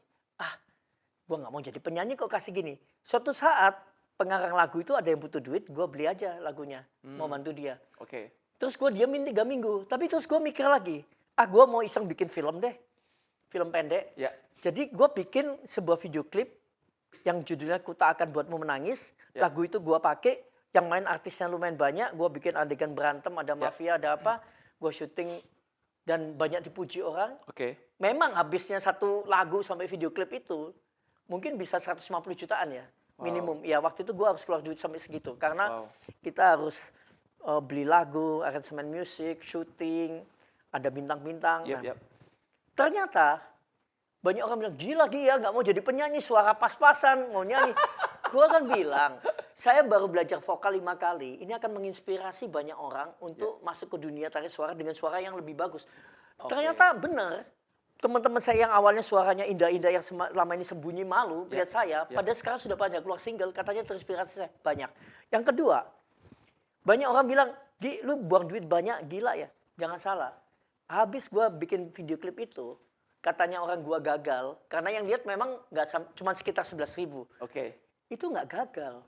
Speaker 1: gue nggak mau jadi penyanyi kok kasih gini. Suatu saat pengarang lagu itu ada yang butuh duit, gue beli aja lagunya, mau bantu dia.
Speaker 2: Oke.
Speaker 1: Terus gue diamin 3 minggu. Tapi terus gue mikir lagi. Gue mau iseng bikin film deh. Film pendek.
Speaker 2: Ya.
Speaker 1: Jadi gue bikin sebuah video klip yang judulnya Ku Tak Akan Buatmu Menangis.
Speaker 2: Ya.
Speaker 1: Lagu itu gue pakai. Yang main artisnya lumayan banyak. Gue bikin adegan berantem, ada mafia, ada apa. Gue syuting dan banyak dipuji orang.
Speaker 2: Oke.
Speaker 1: Memang habisnya satu lagu sampai video klip itu mungkin bisa 150 jutaan ya. Minimum. Ya waktu itu gue harus keluar duit sampai segitu. Karena kita harus beli lagu, aransemen musik, syuting, ada bintang-bintang.
Speaker 2: Yap,
Speaker 1: Nah,
Speaker 2: yap.
Speaker 1: ternyata banyak orang bilang, gila Gia nggak mau jadi penyanyi, suara pas-pasan, mau nyanyi. Gue kan bilang, saya baru belajar vokal 5 kali, ini akan menginspirasi banyak orang untuk masuk ke dunia tarik suara dengan suara yang lebih bagus. Ternyata benar, teman-teman saya yang awalnya suaranya indah-indah yang selama ini sembunyi malu
Speaker 2: Ya,
Speaker 1: lihat saya,
Speaker 2: ya.
Speaker 1: pada sekarang sudah banyak keluar single, katanya terinspirasi saya banyak. Yang kedua, banyak orang bilang, Gi, lu buang duit banyak, gila ya? Jangan salah. Habis gua bikin video klip itu, katanya orang gua gagal, karena yang lihat memang cuma sekitar 11.000.
Speaker 2: Oke.
Speaker 1: Itu nggak gagal.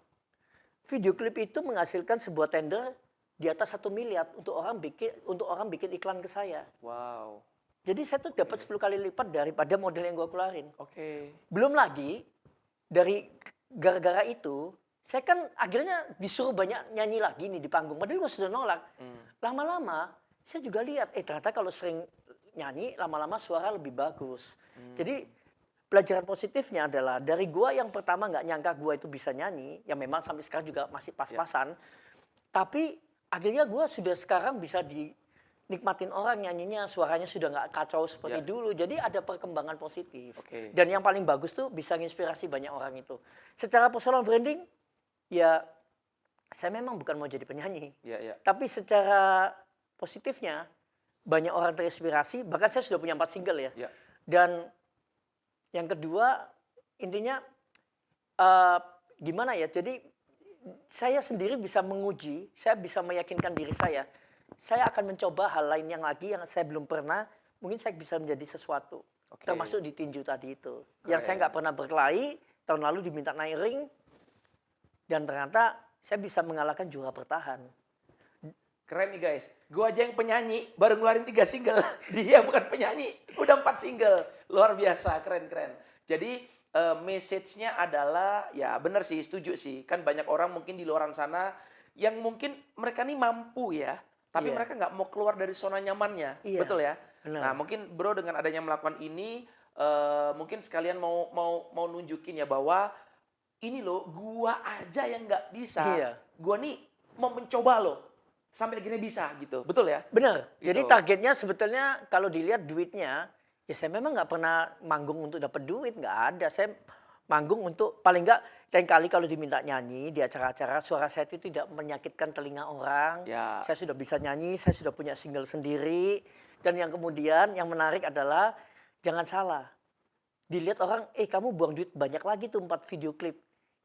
Speaker 1: Video klip itu menghasilkan sebuah tender di atas 1 miliar untuk orang bikin iklan ke saya.
Speaker 2: Wow.
Speaker 1: Jadi saya tuh dapat 10 kali lipat daripada model yang gua keluarin.
Speaker 2: Oke.
Speaker 1: Belum lagi dari gara-gara itu, saya kan akhirnya disuruh banyak nyanyi lagi nih di panggung. Padahal gue sudah nolak. Lama-lama saya juga lihat, ternyata kalau sering nyanyi lama-lama suara lebih bagus. Jadi pelajaran positifnya adalah dari gua yang pertama nggak nyangka gua itu bisa nyanyi, yang memang sampai sekarang juga masih pas-pasan. Tapi akhirnya gua sudah sekarang bisa dinikmatin orang nyanyinya, suaranya sudah nggak kacau seperti dulu. Jadi ada perkembangan positif.
Speaker 2: Oke.
Speaker 1: Dan yang paling bagus tuh bisa menginspirasi banyak orang itu. Secara personal branding, ya saya memang bukan mau jadi penyanyi.
Speaker 2: Ya.
Speaker 1: Tapi secara positifnya, banyak orang terinspirasi, bahkan saya sudah punya 4 single ya.
Speaker 2: Ya.
Speaker 1: Dan yang kedua, intinya gimana ya, jadi saya sendiri bisa menguji, saya bisa meyakinkan diri saya akan mencoba hal lain yang saya belum pernah, mungkin saya bisa menjadi sesuatu.
Speaker 2: Oke.
Speaker 1: Termasuk di tinju tadi itu.
Speaker 2: Keren.
Speaker 1: Yang saya nggak pernah berkelahi, tahun lalu diminta naik ring, dan ternyata saya bisa mengalahkan juara bertahan.
Speaker 2: Keren nih guys. Gua aja yang penyanyi baru ngeluarin 3 single. Dia bukan penyanyi, udah 4 single. Luar biasa, keren. Jadi message-nya adalah, ya bener sih, setuju sih. Kan banyak orang mungkin di luar sana yang mungkin mereka nih mampu ya, tapi
Speaker 1: Iya.
Speaker 2: mereka nggak mau keluar dari zona nyamannya.
Speaker 1: Iya,
Speaker 2: Betul ya?
Speaker 1: benar.
Speaker 2: Nah, mungkin Bro dengan adanya melakukan ini mungkin sekalian mau nunjukin ya bahwa ini loh, gua aja yang nggak bisa.
Speaker 1: Iya.
Speaker 2: Gua nih mau mencoba loh. Sampai akhirnya bisa gitu. Betul ya?
Speaker 1: Benar. Jadi
Speaker 2: Gitu.
Speaker 1: targetnya sebetulnya kalau dilihat duitnya, ya saya memang nggak pernah manggung untuk dapat duit, nggak ada. Saya manggung untuk paling nggak lain kali kalau diminta nyanyi di acara-acara, suara saya itu tidak menyakitkan telinga orang.
Speaker 2: Ya.
Speaker 1: Saya sudah bisa nyanyi, saya sudah punya single sendiri. Dan yang kemudian yang menarik adalah jangan salah. Dilihat orang, kamu buang duit banyak lagi tuh 4 video klip.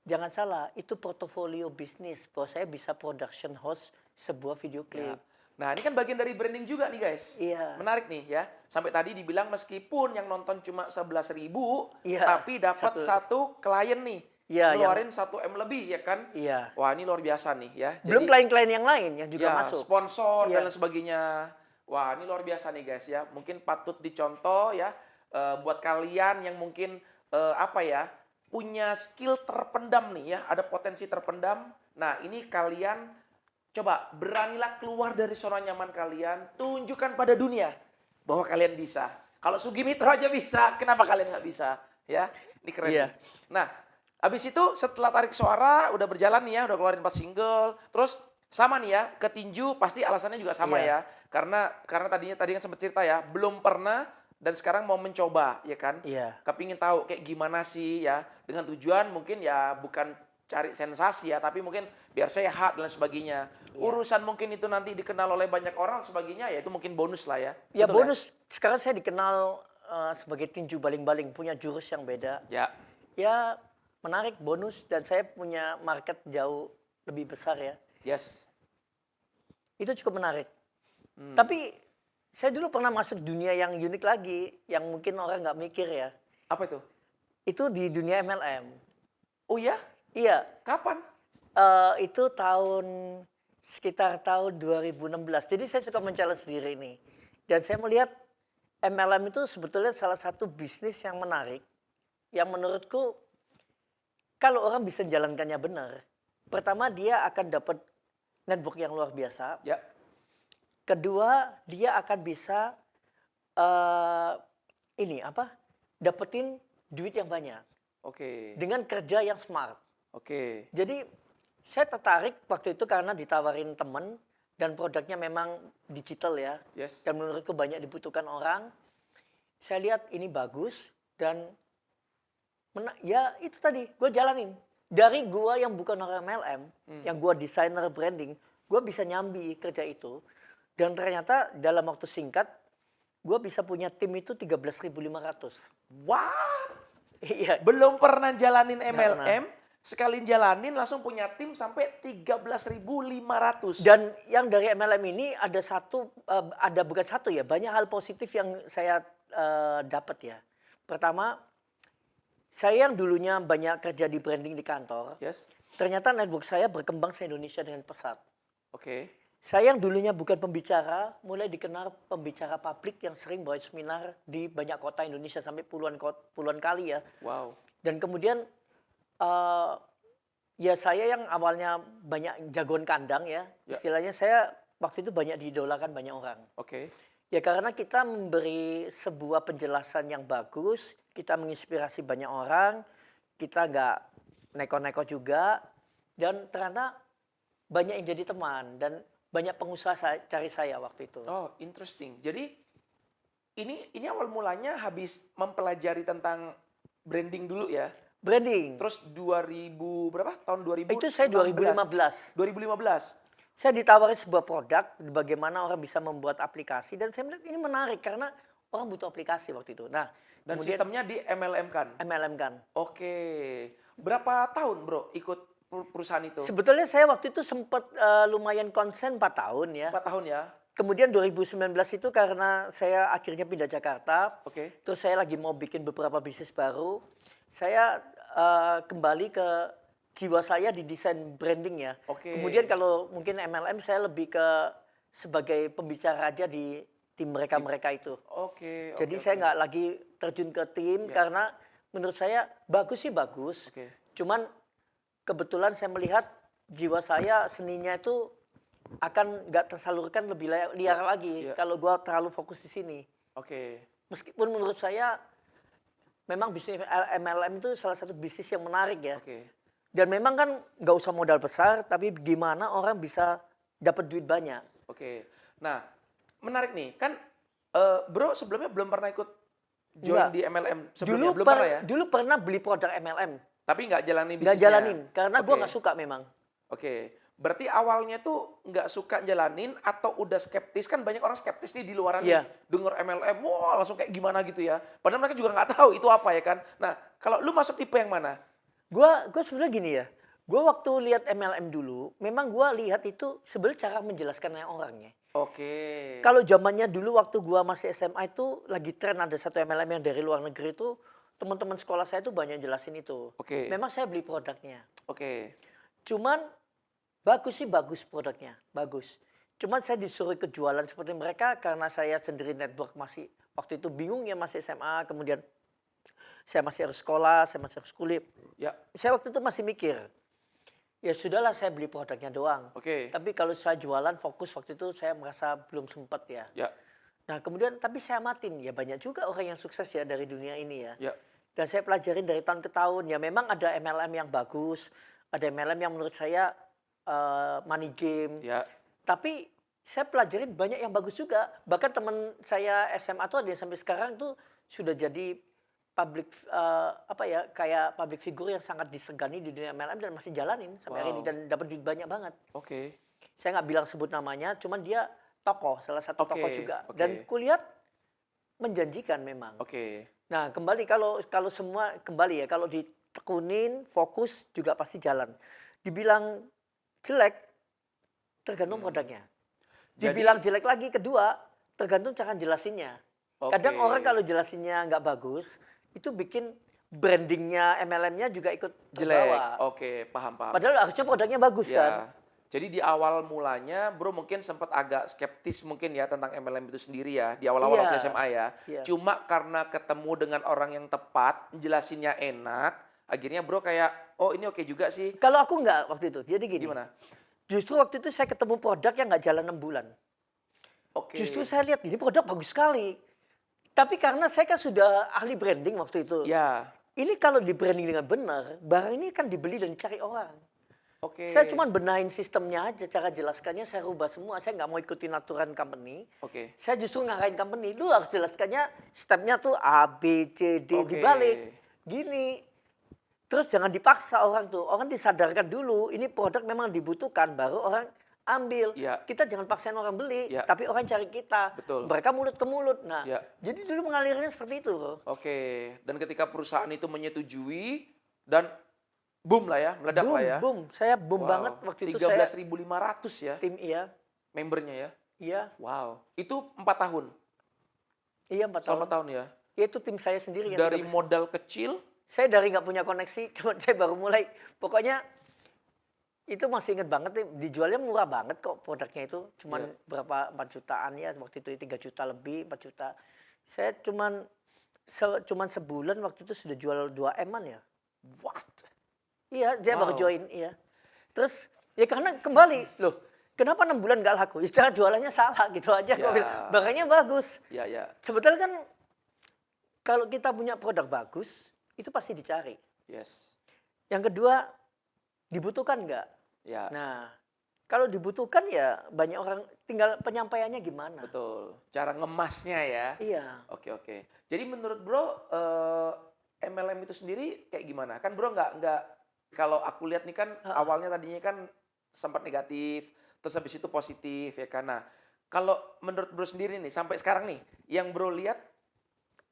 Speaker 1: Jangan salah, itu portofolio bisnis bahwa saya bisa production host sebuah video klip.
Speaker 2: Ya. Nah, ini kan bagian dari branding juga nih guys.
Speaker 1: Iya.
Speaker 2: Menarik nih ya. Sampai tadi dibilang meskipun yang nonton cuma 11.000,
Speaker 1: Iya.
Speaker 2: tapi dapat satu klien nih.
Speaker 1: Iya,
Speaker 2: Ngeluarin 1 M lebih ya kan?
Speaker 1: Iya.
Speaker 2: Wah, ini luar biasa nih ya.
Speaker 1: Belum klien-klien yang lain yang juga
Speaker 2: ya,
Speaker 1: masuk.
Speaker 2: sponsor
Speaker 1: Iya.
Speaker 2: dan lain sebagainya. Wah, ini luar biasa nih guys ya. Mungkin patut dicontoh ya buat kalian yang mungkin punya skill terpendam nih ya, ada potensi terpendam. Nah, ini kalian coba beranilah keluar dari zona nyaman kalian, tunjukkan pada dunia bahwa kalian bisa. Kalau Sugimitro aja bisa, kenapa kalian nggak bisa? Ya, ini keren.
Speaker 1: Iya.
Speaker 2: Nih. Nah, habis itu setelah tarik suara udah berjalan nih ya, udah keluarin 4 single, terus sama nih ya, ke tinju pasti alasannya juga sama
Speaker 1: Iya.
Speaker 2: ya. Karena tadi kan sempat cerita ya, belum pernah dan sekarang mau mencoba ya kan.
Speaker 1: Iya.
Speaker 2: Kepingin tahu kayak gimana sih ya, dengan tujuan mungkin ya bukan cari sensasi ya, tapi mungkin biar sehat dan sebagainya. Urusan mungkin itu nanti dikenal oleh banyak orang sebagainya ya itu mungkin bonus lah ya.
Speaker 1: Ya
Speaker 2: Betul
Speaker 1: bonus, sekarang saya dikenal sebagai tinju baling-baling, punya jurus yang beda.
Speaker 2: Ya.
Speaker 1: Ya menarik, bonus, dan saya punya market jauh lebih besar ya.
Speaker 2: Yes.
Speaker 1: Itu cukup menarik. Tapi saya dulu pernah masuk dunia yang unik lagi, yang mungkin orang nggak mikir ya.
Speaker 2: Apa itu?
Speaker 1: Itu di dunia MLM.
Speaker 2: Oh ya?
Speaker 1: Iya,
Speaker 2: Kapan?
Speaker 1: itu sekitar tahun 2016. Jadi saya suka men-challenge diri ini. Dan saya melihat MLM itu sebetulnya salah satu bisnis yang menarik. Yang menurutku kalau orang bisa menjalankannya benar. Pertama, dia akan dapat network yang luar biasa.
Speaker 2: Ya.
Speaker 1: Kedua, dia akan bisa dapetin duit yang banyak
Speaker 2: Oke.
Speaker 1: dengan kerja yang smart.
Speaker 2: Oke.
Speaker 1: Jadi saya tertarik waktu itu karena ditawarin temen dan produknya memang digital ya.
Speaker 2: Yes.
Speaker 1: Dan menurutku banyak dibutuhkan orang. Saya lihat ini bagus dan ya itu tadi gue jalanin. Dari gue yang bukan orang MLM, yang gue desainer branding, gue bisa nyambi kerja itu. Dan ternyata dalam waktu singkat gue bisa punya tim itu 13.500.
Speaker 2: What?
Speaker 1: Iya,
Speaker 2: Belum pernah jalanin
Speaker 1: pernah.
Speaker 2: MLM, sekali jalanin langsung punya tim sampai 13.500.
Speaker 1: Dan yang dari MLM ini ada ada bukan satu ya, banyak hal positif yang saya dapat ya. Pertama, saya yang dulunya banyak kerja di branding di kantor,
Speaker 2: Yes.
Speaker 1: ternyata network saya berkembang se-Indonesia dengan pesat.
Speaker 2: Oke.
Speaker 1: Saya yang dulunya bukan pembicara, mulai dikenal pembicara publik yang sering bawa seminar di banyak kota Indonesia sampai puluhan kali ya.
Speaker 2: Wow.
Speaker 1: Dan kemudian eh, ya saya yang awalnya banyak jagoan kandang ya,
Speaker 2: Ya.
Speaker 1: istilahnya saya waktu itu banyak diidolakan banyak orang.
Speaker 2: Oke.
Speaker 1: Ya karena kita memberi sebuah penjelasan yang bagus, kita menginspirasi banyak orang, kita nggak neko-neko juga, dan ternyata banyak yang jadi teman dan banyak pengusaha cari saya waktu itu.
Speaker 2: Oh, interesting. Jadi ini awal mulanya habis mempelajari tentang branding dulu ya.
Speaker 1: Branding,
Speaker 2: Terus 2000 berapa? Tahun 2000?
Speaker 1: itu saya 2015.
Speaker 2: 2015.
Speaker 1: Saya ditawarin sebuah produk, bagaimana orang bisa membuat aplikasi, dan saya melihat ini menarik karena orang butuh aplikasi waktu itu. Nah,
Speaker 2: Dan
Speaker 1: kemudian
Speaker 2: sistemnya di MLM kan?
Speaker 1: MLM kan.
Speaker 2: Oke. Berapa tahun bro ikut perusahaan itu?
Speaker 1: Sebetulnya saya waktu itu sempat lumayan konsen 4 tahun ya.
Speaker 2: 4 tahun ya?
Speaker 1: Kemudian 2019 itu karena saya akhirnya pindah Jakarta,
Speaker 2: Oke.
Speaker 1: terus saya lagi mau bikin beberapa bisnis baru, saya kembali ke jiwa saya di desain branding ya.
Speaker 2: Oke.
Speaker 1: Kemudian kalau mungkin MLM saya lebih ke sebagai pembicara aja di tim mereka itu.
Speaker 2: Oke.
Speaker 1: Jadi
Speaker 2: oke,
Speaker 1: saya
Speaker 2: oke.
Speaker 1: nggak lagi terjun ke tim karena menurut saya bagus sih bagus.
Speaker 2: Oke.
Speaker 1: Cuman kebetulan saya melihat jiwa saya seninya itu akan nggak tersalurkan lebih liar lagi
Speaker 2: Ya.
Speaker 1: kalau gua terlalu fokus di sini.
Speaker 2: Oke.
Speaker 1: Meskipun menurut saya memang bisnis MLM itu salah satu bisnis yang menarik ya.
Speaker 2: Oke.
Speaker 1: Dan memang kan nggak usah modal besar, tapi gimana orang bisa dapat duit banyak.
Speaker 2: Oke. Nah, menarik nih. Kan bro sebelumnya belum pernah ikut
Speaker 1: Enggak.
Speaker 2: join di MLM sebelumnya? Belum pernah ya?
Speaker 1: Dulu pernah beli produk MLM,
Speaker 2: Tapi nggak jalanin
Speaker 1: nggak
Speaker 2: bisnisnya?
Speaker 1: jalanin karena gua
Speaker 2: Oke.
Speaker 1: nggak suka memang.
Speaker 2: Oke. Berarti awalnya tuh nggak suka jalanin atau udah skeptis? Kan banyak orang skeptis nih di luaran nih.
Speaker 1: Iya.
Speaker 2: Denger MLM, wah langsung kayak gimana gitu ya. Padahal mereka juga nggak tahu itu apa ya kan. Nah, kalau lu masuk tipe yang mana?
Speaker 1: Gua sebenarnya gini ya. Gua waktu lihat MLM dulu, memang gua lihat itu sebenarnya cara menjelaskannya orangnya.
Speaker 2: Oke.
Speaker 1: Kalau zamannya dulu waktu gua masih SMA itu lagi tren ada satu MLM yang dari luar negeri itu, teman-teman sekolah saya itu banyak jelasin itu.
Speaker 2: Oke.
Speaker 1: Memang saya beli produknya.
Speaker 2: Oke.
Speaker 1: Cuman bagus sih bagus produknya, bagus. Cuman saya disuruh ikut jualan seperti mereka karena saya sendiri network masih waktu itu bingung ya masih SMA, kemudian saya masih harus sekolah, saya masih harus kuliah.
Speaker 2: Ya.
Speaker 1: Saya waktu itu masih mikir, ya sudahlah saya beli produknya doang.
Speaker 2: Oke.
Speaker 1: Tapi kalau saya jualan fokus waktu itu saya merasa belum sempat ya.
Speaker 2: Ya.
Speaker 1: Nah kemudian tapi saya amatin, ya banyak juga orang yang sukses ya dari dunia ini ya.
Speaker 2: Ya.
Speaker 1: Dan saya pelajarin dari tahun ke tahun, ya memang ada MLM yang bagus, ada MLM yang menurut saya money game.
Speaker 2: Ya.
Speaker 1: Tapi saya pelajarin banyak yang bagus juga. Bahkan teman saya SMA tuh ada yang sampai sekarang tuh sudah jadi public kayak public figure yang sangat disegani di dunia MLM dan masih jalanin sampai hari ini
Speaker 2: Wow.
Speaker 1: dan dapat duit banyak banget.
Speaker 2: Oke.
Speaker 1: Saya nggak bilang sebut namanya, cuman dia tokoh, salah satu
Speaker 2: Oke,
Speaker 1: tokoh juga.
Speaker 2: oke.
Speaker 1: Dan kulihat menjanjikan memang.
Speaker 2: Oke.
Speaker 1: Nah, kembali kalau semua kembali ya, kalau ditekunin, fokus juga pasti jalan. Dibilang jelek, tergantung produknya. Dibilang jelek lagi kedua, tergantung cara jelasinnya. Kadang
Speaker 2: Oke.
Speaker 1: orang kalau jelasinnya nggak bagus, itu bikin brandingnya MLM-nya juga ikut
Speaker 2: Jelek.
Speaker 1: terbawa.
Speaker 2: Oke, paham.
Speaker 1: Padahal harusnya produknya bagus kan.
Speaker 2: Ya. Jadi di awal mulanya bro mungkin sempat agak skeptis mungkin ya tentang MLM itu sendiri ya. Di awal-awal
Speaker 1: Iya.
Speaker 2: waktu SMA ya.
Speaker 1: Iya.
Speaker 2: Cuma karena ketemu dengan orang yang tepat, jelasinnya enak. Akhirnya bro kayak, oh ini oke juga sih.
Speaker 1: Kalau aku nggak waktu itu, jadi gini.
Speaker 2: Gimana?
Speaker 1: Justru waktu itu saya ketemu produk yang nggak jalan 6 bulan.
Speaker 2: Oke.
Speaker 1: Justru saya lihat ini produk bagus sekali. Tapi karena saya kan sudah ahli branding waktu itu.
Speaker 2: Ya.
Speaker 1: Ini kalau di branding dengan benar, barang ini kan dibeli dan dicari orang.
Speaker 2: Oke.
Speaker 1: Saya cuma benahin sistemnya aja, cara jelaskannya saya rubah semua. Saya nggak mau ikutin aturan company.
Speaker 2: Oke.
Speaker 1: Saya justru ngarahin company, lu harus jelaskannya stepnya tuh A, B, C, D,
Speaker 2: Oke.
Speaker 1: dibalik. Gini. Terus jangan dipaksa orang tuh. Orang disadarkan dulu, ini produk memang dibutuhkan. Baru orang ambil.
Speaker 2: Ya.
Speaker 1: Kita jangan paksain orang beli,
Speaker 2: Ya.
Speaker 1: tapi orang cari kita.
Speaker 2: Betul.
Speaker 1: Mereka mulut ke mulut. Nah,
Speaker 2: Ya.
Speaker 1: jadi dulu mengalirnya seperti itu, bro.
Speaker 2: Oke, dan ketika perusahaan itu menyetujui dan boom lah ya, meledak
Speaker 1: Boom,
Speaker 2: lah ya.
Speaker 1: boom. Saya boom
Speaker 2: Wow,
Speaker 1: banget waktu itu. Saya
Speaker 2: 13.500 ya
Speaker 1: tim iya,
Speaker 2: membernya ya.
Speaker 1: iya,
Speaker 2: Wow, itu 4 tahun.
Speaker 1: iya 4 tahun.
Speaker 2: Selama tahun ya.
Speaker 1: Ya, itu tim saya sendiri yang
Speaker 2: Dari
Speaker 1: 13.
Speaker 2: modal kecil,
Speaker 1: Saya dari nggak punya koneksi, cuma saya baru mulai. Pokoknya itu masih inget banget nih, dijualnya murah banget kok produknya itu. Cuman
Speaker 2: Iya.
Speaker 1: berapa, 4 jutaan ya, waktu itu 3 juta lebih, 4 juta. Saya cuman sebulan waktu itu sudah jual 2 M-an ya.
Speaker 2: what?
Speaker 1: Iya, saya baru
Speaker 2: Wow.
Speaker 1: join, iya. Terus, ya karena kembali, loh, kenapa 6 bulan nggak laku? Ya, cara jualannya salah gitu aja. Gua
Speaker 2: Ya.
Speaker 1: bilang, barangnya bagus.
Speaker 2: Ya, ya,
Speaker 1: Sebetulnya kan kalau kita punya produk bagus, itu pasti dicari.
Speaker 2: yes.
Speaker 1: Yang kedua, dibutuhkan nggak?
Speaker 2: Ya,
Speaker 1: Nah, kalau dibutuhkan ya banyak orang, tinggal penyampaiannya gimana.
Speaker 2: betul. Cara ngemasnya ya.
Speaker 1: Iya.
Speaker 2: Oke, oke. Jadi menurut Bro, MLM itu sendiri kayak gimana? Kan Bro nggak kalau aku lihat nih kan awalnya tadinya kan sempat negatif, terus habis itu positif ya kan. Nah, kalau menurut Bro sendiri nih sampai sekarang nih yang Bro lihat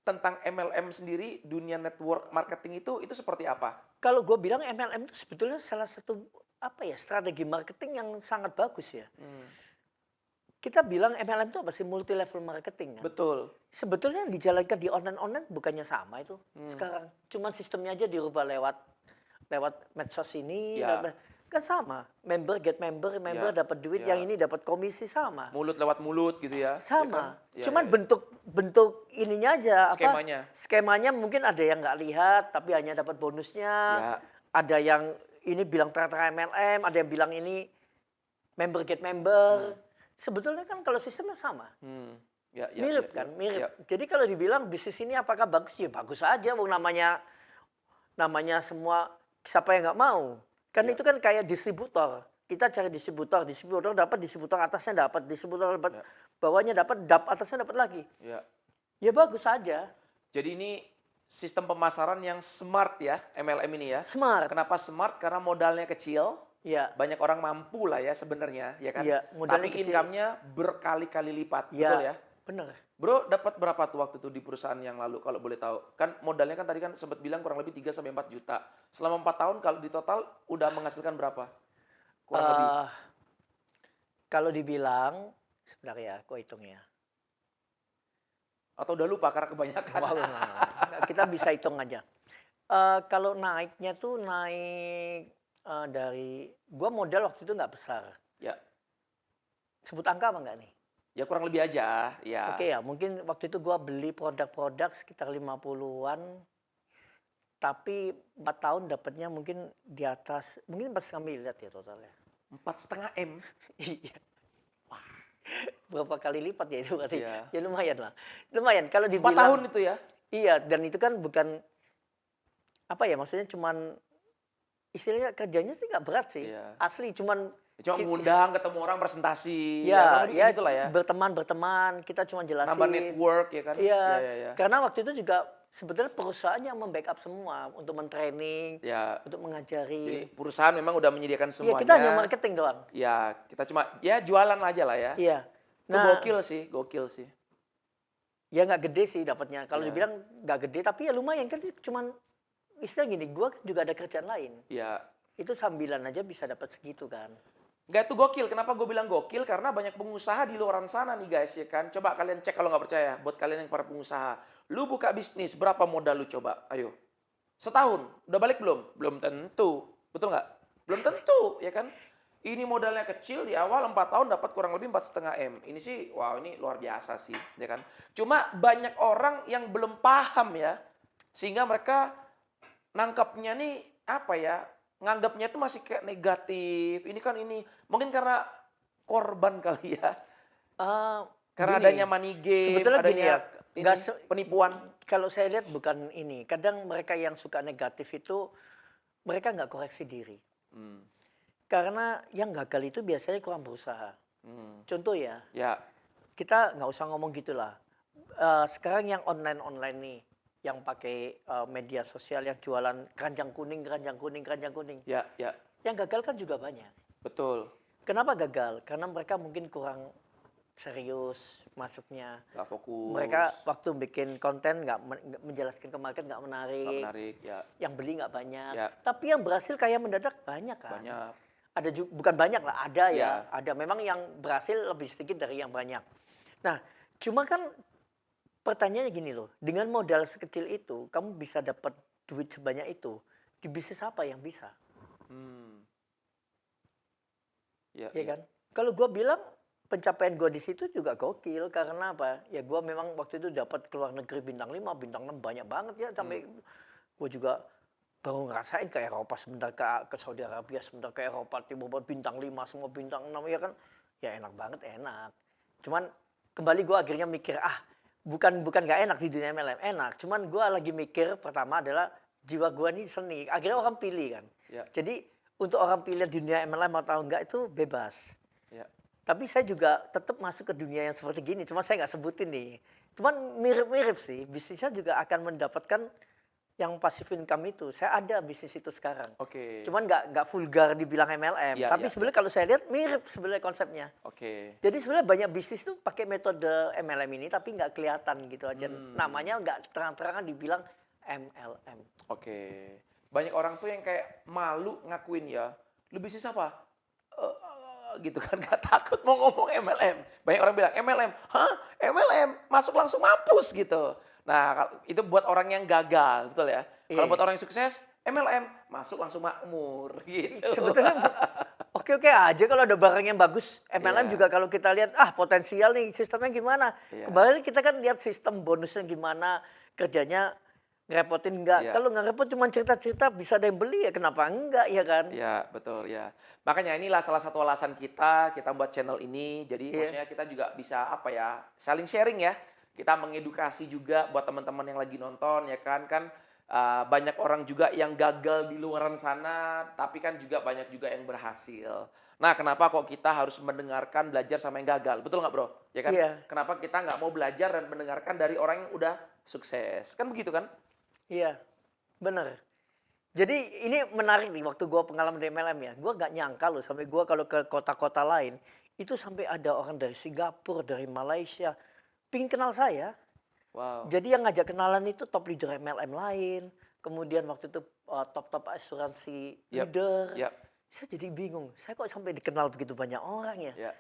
Speaker 2: tentang MLM sendiri, dunia network marketing itu seperti apa?
Speaker 1: Kalau gue bilang MLM itu sebetulnya salah satu apa ya, strategi marketing yang sangat bagus ya. Kita bilang MLM itu apa sih? Multi level marketing kan.
Speaker 2: Betul.
Speaker 1: Sebetulnya dijalankan di online bukannya sama itu sekarang. Cuman sistemnya aja dirubah lewat medsos ini.
Speaker 2: Ya.
Speaker 1: Kan sama. Member get member
Speaker 2: Ya,
Speaker 1: dapat duit,
Speaker 2: ya.
Speaker 1: yang ini dapat komisi sama.
Speaker 2: Mulut lewat mulut gitu ya.
Speaker 1: Sama.
Speaker 2: Ya kan? Ya,
Speaker 1: Cuman
Speaker 2: ya, ya.
Speaker 1: bentuk ininya aja
Speaker 2: Skemanya.
Speaker 1: Skemanya mungkin ada yang nggak lihat tapi hanya dapat bonusnya.
Speaker 2: Ya.
Speaker 1: Ada yang ini bilang tera-tera MLM, ada yang bilang ini member get member. Sebetulnya kan kalau sistemnya sama.
Speaker 2: Ya, ya,
Speaker 1: Mirip
Speaker 2: ya,
Speaker 1: kan,
Speaker 2: ya,
Speaker 1: mirip.
Speaker 2: ya.
Speaker 1: Jadi kalau dibilang bisnis ini apakah bagus? Ya bagus aja, wong namanya semua, siapa yang nggak mau? Kan
Speaker 2: Ya.
Speaker 1: itu kan kayak distributor. Kita cari distributor dapat, distributor atasnya dapat, distributor dapat,
Speaker 2: Ya.
Speaker 1: bawahnya dapat, atasnya dapat lagi.
Speaker 2: Ya.
Speaker 1: Ya bagus aja,
Speaker 2: Jadi ini sistem pemasaran yang smart ya, MLM ini ya.
Speaker 1: smart.
Speaker 2: Kenapa smart? Karena modalnya kecil,
Speaker 1: Ya,
Speaker 2: banyak orang mampu lah ya sebenarnya, ya kan?
Speaker 1: Iya, modalnya
Speaker 2: Tapi
Speaker 1: kecil.
Speaker 2: income-nya berkali-kali lipat, betul ya?
Speaker 1: benar.
Speaker 2: Bro, dapat berapa tuh waktu itu di perusahaan yang lalu kalau boleh tahu? Kan modalnya kan tadi kan sempat bilang kurang lebih 3 sampai 4 juta. Selama 4 tahun kalau di total udah menghasilkan berapa? Kurang lebih.
Speaker 1: Kalau dibilang, sebentar ya, aku hitung ya.
Speaker 2: Atau udah lupa karena kebanyakan.
Speaker 1: Wah, kita bisa hitung aja. Kalau naiknya tuh naik dari, gua modal waktu itu nggak besar.
Speaker 2: Ya.
Speaker 1: Sebut angka apa nggak nih?
Speaker 2: Ya kurang lebih aja, ya.
Speaker 1: Oke ya, mungkin waktu itu gua beli produk-produk sekitar 50-an. Tapi 4 tahun dapatnya mungkin di atas, mungkin 4,5 miliar ya totalnya.
Speaker 2: 4,5 M.
Speaker 1: Iya. Berapa kali lipat ya itu berarti?
Speaker 2: Iya.
Speaker 1: Ya lumayan lah. Lumayan kalau
Speaker 2: 4
Speaker 1: dibilang.
Speaker 2: tahun itu ya?
Speaker 1: Iya, dan itu kan bukan, apa ya, maksudnya cuman, istilahnya kerjanya sih nggak berat sih.
Speaker 2: Iya.
Speaker 1: Asli, cuman
Speaker 2: Cuma ngundang, ketemu orang, presentasi.
Speaker 1: ya,
Speaker 2: kurang lebih
Speaker 1: ya
Speaker 2: kayak gitulah ya.
Speaker 1: berteman, kita cuma jelasin.
Speaker 2: Nambah network ya kan?
Speaker 1: Iya,
Speaker 2: Ya.
Speaker 1: karena waktu itu juga sebetulnya perusahaan yang membackup semua untuk mentraining,
Speaker 2: Ya.
Speaker 1: untuk
Speaker 2: Jadi
Speaker 1: mengajari.
Speaker 2: perusahaan memang udah menyediakan
Speaker 1: Iya,
Speaker 2: semuanya.
Speaker 1: kita hanya marketing doang.
Speaker 2: Ya, kita cuma ya jualan aja lah ya.
Speaker 1: Iya.
Speaker 2: Itu gokil sih.
Speaker 1: Ya nggak gede sih dapatnya. Kalau
Speaker 2: Iya.
Speaker 1: dibilang nggak gede, tapi ya lumayan kan, cuman istilah gini, gua kan juga ada kerjaan lain.
Speaker 2: Ya.
Speaker 1: Itu sambilan aja bisa dapat segitu kan.
Speaker 2: Enggak, itu gokil. Kenapa gue bilang gokil? Karena banyak pengusaha di luar sana nih guys ya kan. Coba kalian cek kalau nggak percaya. Buat kalian yang para pengusaha. Lu buka bisnis, berapa modal lu coba? Ayo. Setahun. Udah balik belum? Belum tentu. Betul nggak? Belum tentu ya kan. Ini modalnya kecil di awal 4 tahun dapat kurang lebih 4,5 M. Ini sih, wow ini luar biasa sih. Ya kan. Cuma banyak orang yang belum paham ya. Sehingga mereka nangkapnya nih apa ya. Nganggapnya itu masih kayak negatif. Ini kan ini. Mungkin karena korban kali ya. Karena
Speaker 1: Gini,
Speaker 2: adanya money game,
Speaker 1: sebetulnya
Speaker 2: adanya
Speaker 1: gini ya,
Speaker 2: ini,
Speaker 1: nggak
Speaker 2: penipuan.
Speaker 1: kalau saya lihat bukan ini. Kadang mereka yang suka negatif itu, mereka nggak koreksi diri. Karena yang gagal itu biasanya kurang berusaha. Contoh ya,
Speaker 2: Ya,
Speaker 1: kita nggak usah ngomong gitulah. Sekarang yang online nih, yang pakai media sosial, yang jualan keranjang kuning.
Speaker 2: ya,
Speaker 1: Yang gagal kan juga banyak.
Speaker 2: betul.
Speaker 1: Kenapa gagal? Karena mereka mungkin kurang serius masuknya.
Speaker 2: Nggak fokus.
Speaker 1: Mereka waktu bikin konten nggak menjelaskan ke market nggak
Speaker 2: Nggak
Speaker 1: menarik.
Speaker 2: menarik, ya.
Speaker 1: Yang beli nggak banyak.
Speaker 2: Ya.
Speaker 1: Tapi yang berhasil kaya mendadak banyak kan.
Speaker 2: Banyak.
Speaker 1: Ada juga, bukan banyak lah, ada ya.
Speaker 2: Ya.
Speaker 1: Ada memang yang berhasil lebih sedikit dari yang banyak. Nah, cuma kan pertanyaannya gini loh. Dengan modal sekecil itu, kamu bisa dapat duit sebanyak itu. Di bisnis apa yang bisa?
Speaker 2: Ya,
Speaker 1: Iya kan? Kalau gue bilang pencapaian gue di situ juga gokil karena apa? Ya gue memang waktu itu dapat keluar negeri bintang 5, bintang 6 banyak banget ya sampai gue juga baru ngerasain ke Eropa sebentar ke Saudi Arabia sebentar ke Eropa tiba-tiba bintang 5 semua bintang 6 ya kan? Ya enak banget enak. Cuman kembali gue akhirnya mikir bukan nggak enak di dunia MLM enak. Cuman gue lagi mikir pertama adalah jiwa gue ini seni. Akhirnya orang pilih kan.
Speaker 2: Ya.
Speaker 1: Jadi untuk orang pilih dunia MLM atau enggak itu bebas.
Speaker 2: Ya.
Speaker 1: Tapi saya juga tetap masuk ke dunia yang seperti gini. Cuma saya nggak sebutin nih. Cuman mirip-mirip sih. Bisnisnya juga akan mendapatkan yang passive income itu. Saya ada bisnis itu sekarang.
Speaker 2: Oke.
Speaker 1: Cuman nggak vulgar dibilang MLM.
Speaker 2: Ya,
Speaker 1: Tapi
Speaker 2: ya,
Speaker 1: sebenarnya kalau saya lihat mirip sebenarnya konsepnya.
Speaker 2: Oke.
Speaker 1: Jadi sebenarnya banyak bisnis tuh pakai metode MLM ini tapi nggak kelihatan gitu aja. Namanya nggak terang-terangan dibilang MLM.
Speaker 2: Oke. Banyak orang tuh yang kayak malu ngakuin ya. Lu bisnis apa? Gitu kan, gak takut mau ngomong MLM. Banyak orang bilang MLM, hah MLM masuk langsung mampus gitu. Nah itu buat orang yang gagal, betul ya. Kalau
Speaker 1: Iya.
Speaker 2: buat orang yang sukses, MLM masuk langsung makmur gitu.
Speaker 1: Sebetulnya oke-oke aja kalau ada barang yang bagus. MLM
Speaker 2: Iya.
Speaker 1: juga kalau kita lihat potensial nih sistemnya gimana.
Speaker 2: Iya.
Speaker 1: Kembali kita kan lihat sistem bonusnya gimana, kerjanya ngerepotin enggak.
Speaker 2: Iya.
Speaker 1: Kalau nggak repot cuma cerita-cerita bisa ada yang beli ya kenapa enggak ya kan?
Speaker 2: Ya betul ya. Makanya inilah salah satu alasan kita buat channel ini. Jadi
Speaker 1: Iya.
Speaker 2: maksudnya kita juga bisa apa ya, saling sharing ya. Kita mengedukasi juga buat teman-teman yang lagi nonton ya kan. Banyak orang juga yang gagal di luaran sana, tapi kan juga banyak juga yang berhasil. Nah kenapa kok kita harus mendengarkan belajar sama yang gagal? Betul nggak bro? Ya kan?
Speaker 1: Iya.
Speaker 2: Kenapa kita nggak mau belajar dan mendengarkan dari orang yang udah sukses? Kan begitu kan?
Speaker 1: Iya, bener. Jadi ini menarik nih waktu gue pengalaman di MLM ya. Gue gak nyangka loh sampai gue kalau ke kota-kota lain. Itu sampai ada orang dari Singapura, dari Malaysia. Pingin kenal saya.
Speaker 2: Wow.
Speaker 1: Jadi yang ngajak kenalan itu top leader MLM lain. Kemudian waktu itu top-top asuransi
Speaker 2: Yap,
Speaker 1: leader.
Speaker 2: yap.
Speaker 1: Saya jadi bingung. Saya kok sampai dikenal begitu banyak orang ya.
Speaker 2: Ya.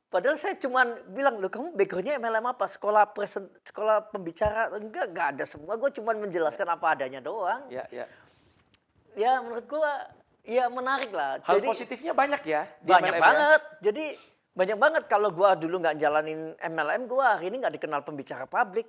Speaker 1: Padahal saya cuman bilang, loh kamu backgroundnya MLM apa? Sekolah pembicara? Enggak ada semua. Gue cuman menjelaskan apa adanya doang.
Speaker 2: Ya, ya.
Speaker 1: Ya menurut gue ya menarik lah.
Speaker 2: Hal
Speaker 1: Jadi
Speaker 2: positifnya banyak ya di
Speaker 1: banyak
Speaker 2: MLM ya?
Speaker 1: banget. Jadi banyak banget kalau gue dulu nggak jalanin MLM, gue hari ini nggak dikenal pembicara publik.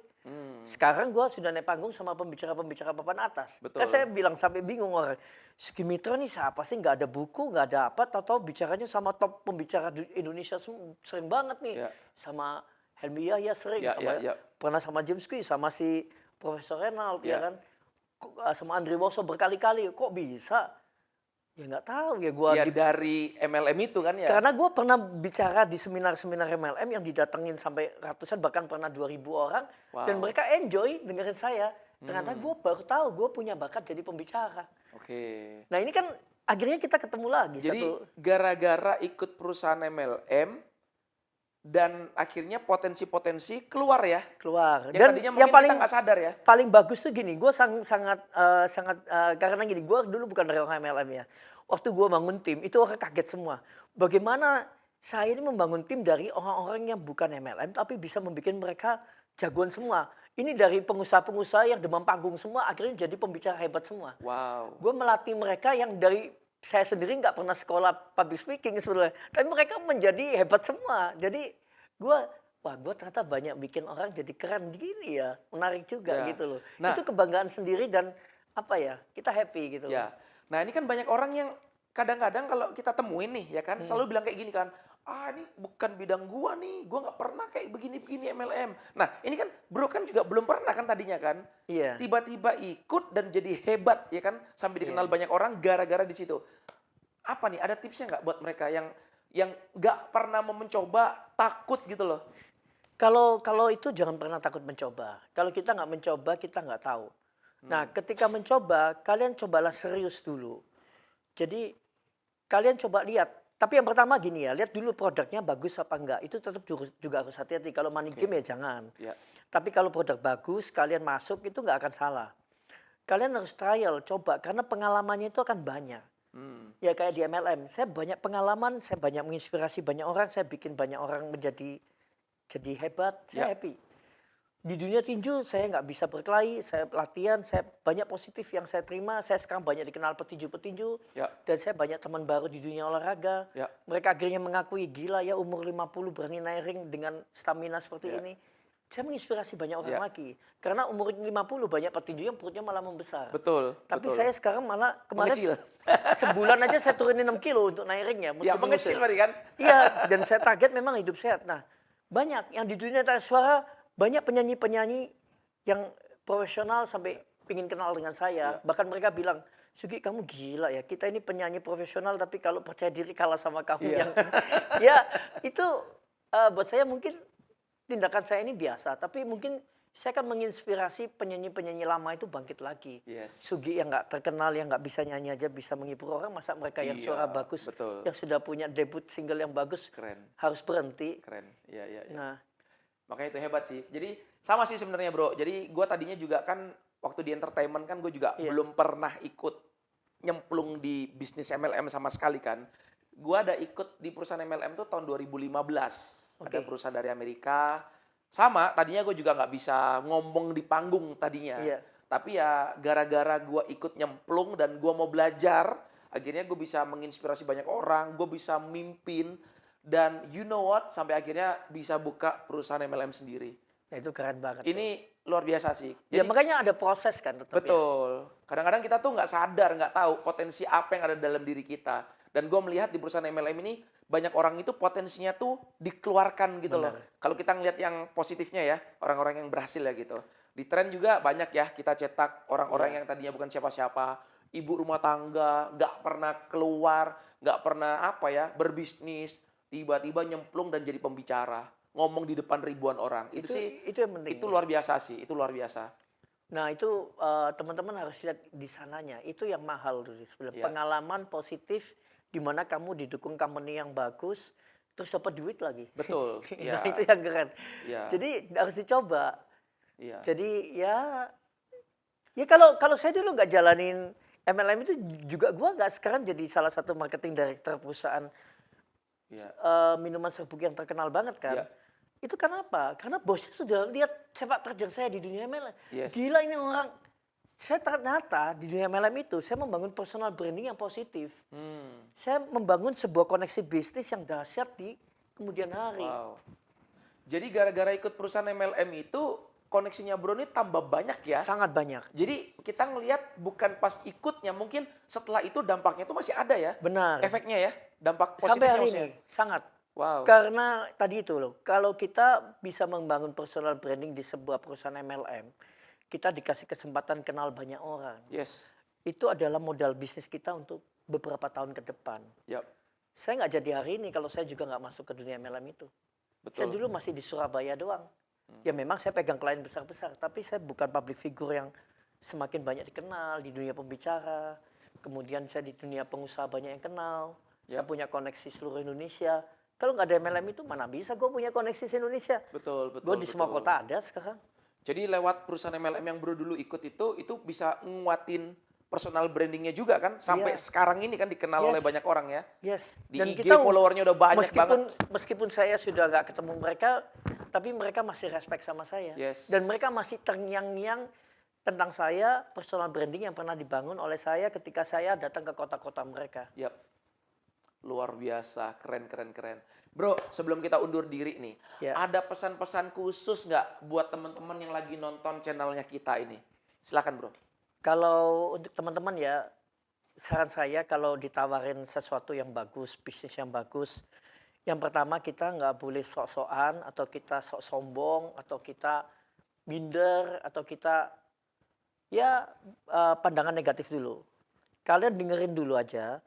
Speaker 1: Sekarang gue sudah naik panggung sama pembicara-pembicara papan atas.
Speaker 2: Betul.
Speaker 1: Kan saya bilang sampai bingung orang. Segi Mitra nih siapa sih? Nggak ada buku, nggak ada apa. Tahu-tahu bicaranya sama top pembicara di Indonesia sering banget nih.
Speaker 2: Ya.
Speaker 1: Sama Helmi Yahya sering,
Speaker 2: Ya,
Speaker 1: sama
Speaker 2: ya, ya.
Speaker 1: pernah sama James Kui, sama si Profesor Renald, ya
Speaker 2: Ya.
Speaker 1: kan. Sama Andri Woso berkali-kali. Kok bisa? Ya nggak tahu ya gue.
Speaker 2: Ya dari MLM itu kan ya.
Speaker 1: Karena gue pernah bicara di seminar-seminar MLM yang didatengin sampai ratusan bahkan pernah 2.000 orang.
Speaker 2: Wow.
Speaker 1: Dan mereka enjoy dengerin saya. Ternyata gue baru tahu gue punya bakat jadi pembicara.
Speaker 2: Oke.
Speaker 1: Nah ini kan akhirnya kita ketemu lagi.
Speaker 2: Jadi gara-gara ikut perusahaan MLM dan akhirnya potensi-potensi keluar ya.
Speaker 1: keluar.
Speaker 2: Yang
Speaker 1: Dan
Speaker 2: tadinya
Speaker 1: yang
Speaker 2: mungkin kita nggak sadar ya.
Speaker 1: paling bagus tuh gini, gue sangat karena gini, gue dulu bukan dari orang MLM ya. Waktu gue bangun tim, itu orang kaget semua. Bagaimana saya ini membangun tim dari orang-orang yang bukan MLM, tapi bisa membuat mereka jagoan semua. Ini dari pengusaha-pengusaha yang demam panggung semua, akhirnya jadi pembicara hebat semua.
Speaker 2: Wow.
Speaker 1: Gue melatih mereka yang dari saya sendiri nggak pernah sekolah public speaking sebenarnya, tapi mereka menjadi hebat semua. Jadi gue ternyata banyak bikin orang jadi keren gini ya, menarik juga
Speaker 2: Ya.
Speaker 1: gitu loh.
Speaker 2: Nah.
Speaker 1: Itu kebanggaan sendiri dan apa ya, kita happy gitu loh.
Speaker 2: Ya. Nah ini kan banyak orang yang kadang-kadang kalau kita temuin nih ya kan selalu bilang kayak gini kan. Ini bukan bidang gua nih, gua nggak pernah kayak begini-begini MLM. Nah ini kan bro kan juga belum pernah kan tadinya kan.
Speaker 1: Iya.
Speaker 2: Tiba-tiba ikut dan jadi hebat ya kan. Sampai dikenal banyak orang gara-gara di situ. Apa nih ada tipsnya nggak buat mereka yang nggak pernah mau mencoba, takut gitu loh.
Speaker 1: Kalau itu jangan pernah takut mencoba. Kalau kita nggak mencoba, kita nggak tahu. Nah, ketika mencoba, kalian cobalah serius dulu. Jadi kalian coba lihat Tapi yang pertama gini ya, lihat dulu produknya bagus apa enggak. Itu tetap juga harus hati-hati. Kalau money
Speaker 2: Oke.
Speaker 1: game ya jangan.
Speaker 2: Ya.
Speaker 1: Tapi kalau produk bagus, kalian masuk itu nggak akan salah. Kalian harus trial, coba. Karena pengalamannya itu akan banyak.
Speaker 2: Hmm.
Speaker 1: Ya kayak di MLM. Saya banyak pengalaman, saya banyak menginspirasi banyak orang. Saya bikin banyak orang jadi hebat. Saya
Speaker 2: Ya.
Speaker 1: happy. Di dunia tinju saya nggak bisa berkelahi, saya latihan, saya banyak positif yang saya terima. Saya sekarang banyak dikenal petinju-petinju.
Speaker 2: Ya.
Speaker 1: Dan saya banyak teman baru di dunia olahraga.
Speaker 2: Ya.
Speaker 1: Mereka akhirnya mengakui, gila ya umur 50 berani naik ring dengan stamina seperti
Speaker 2: Ya.
Speaker 1: ini. Saya menginspirasi banyak orang
Speaker 2: Ya.
Speaker 1: lagi. Karena umur 50 banyak petinju yang perutnya malah membesar.
Speaker 2: Betul.
Speaker 1: Tapi
Speaker 2: betul.
Speaker 1: saya sekarang malah kemarin
Speaker 2: Mengecil.
Speaker 1: sebulan aja saya turunin 6 kilo untuk naik ring ya.
Speaker 2: Ya,
Speaker 1: meskipun
Speaker 2: mengecil
Speaker 1: usia.
Speaker 2: berarti kan?
Speaker 1: Iya, dan saya target memang hidup sehat. Nah, banyak yang di dunia tarik suara, banyak penyanyi-penyanyi yang profesional sampai pingin kenal dengan saya.
Speaker 2: Ya.
Speaker 1: Bahkan mereka bilang, Sugi kamu gila ya, kita ini penyanyi profesional tapi kalau percaya diri kalah sama kamu
Speaker 2: Iya.
Speaker 1: yang... Ya, itu buat saya mungkin tindakan saya ini biasa. Tapi mungkin saya akan menginspirasi penyanyi-penyanyi lama itu bangkit lagi.
Speaker 2: Yes.
Speaker 1: Sugi yang nggak terkenal, yang nggak bisa nyanyi aja bisa menghibur orang, masa mereka yang
Speaker 2: Iya,
Speaker 1: suara bagus,
Speaker 2: betul.
Speaker 1: yang sudah punya debut single yang bagus,
Speaker 2: Keren.
Speaker 1: harus berhenti.
Speaker 2: Keren. Iya, iya, iya.
Speaker 1: Nah,
Speaker 2: Makanya itu hebat sih. Jadi sama sih sebenarnya bro. Jadi gue tadinya juga kan waktu di entertainment kan gue juga
Speaker 1: Iya.
Speaker 2: belum pernah ikut nyemplung di bisnis MLM sama sekali kan. Gue ada ikut di perusahaan MLM tuh tahun 2015. Ada
Speaker 1: Oke.
Speaker 2: perusahaan dari Amerika. Sama, tadinya gue juga nggak bisa ngomong di panggung tadinya.
Speaker 1: Iya.
Speaker 2: Tapi ya gara-gara gue ikut nyemplung dan gue mau belajar, akhirnya gue bisa menginspirasi banyak orang, gue bisa mimpin. Dan you know what, sampai akhirnya bisa buka perusahaan MLM sendiri.
Speaker 1: nah itu keren banget.
Speaker 2: Ini luar biasa sih.
Speaker 1: Ya
Speaker 2: Jadi,
Speaker 1: makanya ada proses kan tetap ya.
Speaker 2: betul. Kadang-kadang kita tuh nggak sadar, nggak tahu potensi apa yang ada dalam diri kita. Dan gue melihat di perusahaan MLM ini, banyak orang itu potensinya tuh dikeluarkan gitu loh. Kalau kita ngelihat yang positifnya ya, orang-orang yang berhasil ya gitu. Di tren juga banyak ya, kita cetak orang-orang yang tadinya bukan siapa-siapa. Ibu rumah tangga, nggak pernah keluar, nggak pernah apa ya, berbisnis. Tiba-tiba nyemplung dan jadi pembicara. Ngomong di depan ribuan orang. Itu sih,
Speaker 1: Itu yang penting.
Speaker 2: itu luar biasa sih. Itu luar biasa.
Speaker 1: Nah itu teman-teman harus lihat di sananya. Itu yang mahal dulu sebenarnya.
Speaker 2: Iya.
Speaker 1: Pengalaman positif di mana kamu didukung company yang bagus, terus dapat duit lagi.
Speaker 2: Betul.
Speaker 1: Nah,
Speaker 2: Iya.
Speaker 1: itu yang keren.
Speaker 2: Iya.
Speaker 1: Jadi harus dicoba.
Speaker 2: Iya.
Speaker 1: Jadi ya kalau saya dulu nggak jalanin MLM itu juga gua nggak sekarang jadi salah satu marketing director perusahaan
Speaker 2: Iya.
Speaker 1: minuman serbuk yang terkenal banget kan.
Speaker 2: Iya.
Speaker 1: Itu karena apa? Karena bosnya sudah lihat sepak terjang saya di dunia MLM.
Speaker 2: Yes.
Speaker 1: Gila ini orang. Saya ternyata di dunia MLM itu saya membangun personal branding yang positif. Saya membangun sebuah koneksi bisnis yang dahsyat di kemudian hari.
Speaker 2: Wow. Jadi gara-gara ikut perusahaan MLM itu koneksinya bro ini tambah banyak ya.
Speaker 1: Sangat banyak.
Speaker 2: Jadi kita ngelihat bukan pas ikutnya, mungkin setelah itu dampaknya itu masih ada ya.
Speaker 1: Benar.
Speaker 2: Efeknya ya, dampak
Speaker 1: Sampai
Speaker 2: positifnya
Speaker 1: hari
Speaker 2: maksudnya.
Speaker 1: ini sangat.
Speaker 2: Wow.
Speaker 1: Karena tadi itu loh, kalau kita bisa membangun personal branding di sebuah perusahaan MLM, kita dikasih kesempatan kenal banyak orang.
Speaker 2: Yes.
Speaker 1: Itu adalah modal bisnis kita untuk beberapa tahun ke depan.
Speaker 2: Yap.
Speaker 1: Saya nggak jadi hari ini kalau saya juga nggak masuk ke dunia MLM itu. Saya
Speaker 2: Betul.
Speaker 1: dulu masih di Surabaya doang. Ya memang saya pegang klien besar-besar, tapi saya bukan public figure yang semakin banyak dikenal di dunia pembicara. Kemudian saya di dunia pengusaha banyak yang kenal. Saya punya koneksi seluruh Indonesia. Kalau nggak ada MLM itu mana bisa gue punya koneksi se Indonesia.
Speaker 2: Betul, betul.
Speaker 1: Gue di semua
Speaker 2: betul.
Speaker 1: kota ada sekarang.
Speaker 2: Jadi lewat perusahaan MLM yang bro dulu ikut itu bisa nguatin personal brandingnya juga kan. Sampai
Speaker 1: Iya.
Speaker 2: sekarang ini kan dikenal
Speaker 1: Yes.
Speaker 2: oleh banyak orang ya.
Speaker 1: Yes.
Speaker 2: Di IG followernya udah banyak
Speaker 1: Meskipun saya sudah nggak ketemu mereka, tapi mereka masih respect sama saya.
Speaker 2: Yes.
Speaker 1: Dan mereka masih terngiang-ngiang tentang saya, personal branding yang pernah dibangun oleh saya ketika saya datang ke kota-kota mereka.
Speaker 2: Yap. Luar biasa, keren, keren, keren. Bro, sebelum kita undur diri nih,
Speaker 1: Ya.
Speaker 2: ada pesan-pesan khusus nggak buat teman-teman yang lagi nonton channelnya kita ini? Silakan bro.
Speaker 1: Kalau untuk teman-teman ya, saran saya kalau ditawarin sesuatu yang bagus, bisnis yang bagus, yang pertama kita nggak boleh sok-sokan atau kita sok sombong atau kita minder atau kita pandangan negatif dulu. Kalian dengerin dulu aja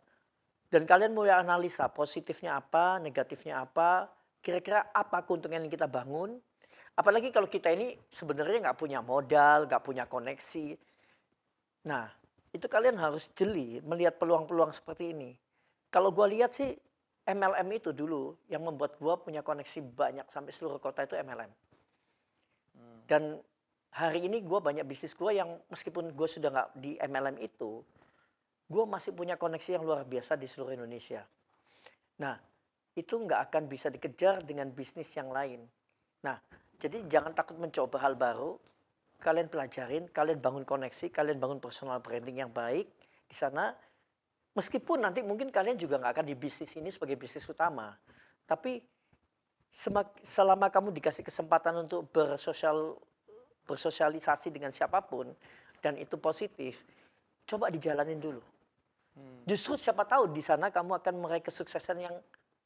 Speaker 1: dan kalian mulai analisa positifnya apa, negatifnya apa, kira-kira apa keuntungan yang kita bangun. Apalagi kalau kita ini sebenarnya nggak punya modal, nggak punya koneksi. Nah, itu kalian harus jeli melihat peluang-peluang seperti ini. Kalau gue lihat sih MLM itu dulu yang membuat gue punya koneksi banyak sampai seluruh kota itu MLM. Dan hari ini gue banyak bisnis gue yang meskipun gue sudah nggak di MLM itu, gue masih punya koneksi yang luar biasa di seluruh Indonesia. Nah, itu nggak akan bisa dikejar dengan bisnis yang lain. Nah, jadi jangan takut mencoba hal baru. Kalian pelajarin, kalian bangun koneksi, kalian bangun personal branding yang baik di sana. Meskipun nanti mungkin kalian juga nggak akan di bisnis ini sebagai bisnis utama. Tapi selama kamu dikasih kesempatan untuk bersosialisasi dengan siapapun dan itu positif, coba dijalanin dulu. Justru siapa tahu di sana kamu akan meraih kesuksesan yang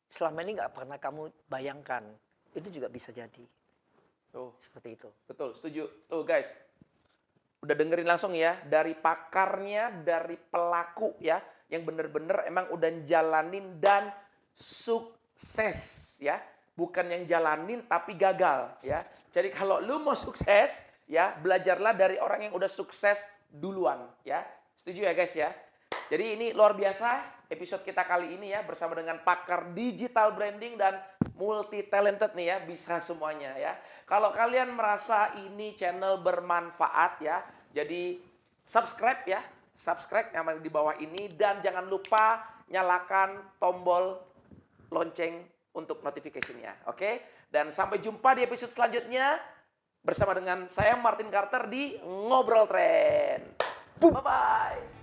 Speaker 1: selama ini nggak pernah kamu bayangkan. Itu juga bisa jadi.
Speaker 2: Tuh,
Speaker 1: Seperti itu.
Speaker 2: betul, setuju. Tuh guys, udah dengerin langsung ya, dari pakarnya, dari pelaku ya, yang bener-bener emang udah jalanin dan sukses ya. Bukan yang jalanin tapi gagal ya. Jadi kalau lu mau sukses ya, belajarlah dari orang yang udah sukses duluan ya. Setuju ya guys ya? Jadi ini luar biasa episode kita kali ini ya, bersama dengan pakar digital branding dan multi talented nih ya, bisa semuanya ya. Kalau kalian merasa ini channel bermanfaat ya, jadi subscribe ya, subscribe yang ada di bawah ini, dan jangan lupa nyalakan tombol lonceng untuk notification-nya, oke? Dan sampai jumpa di episode selanjutnya bersama dengan saya Martin Carter di Ngobrol Tren. Bye-bye.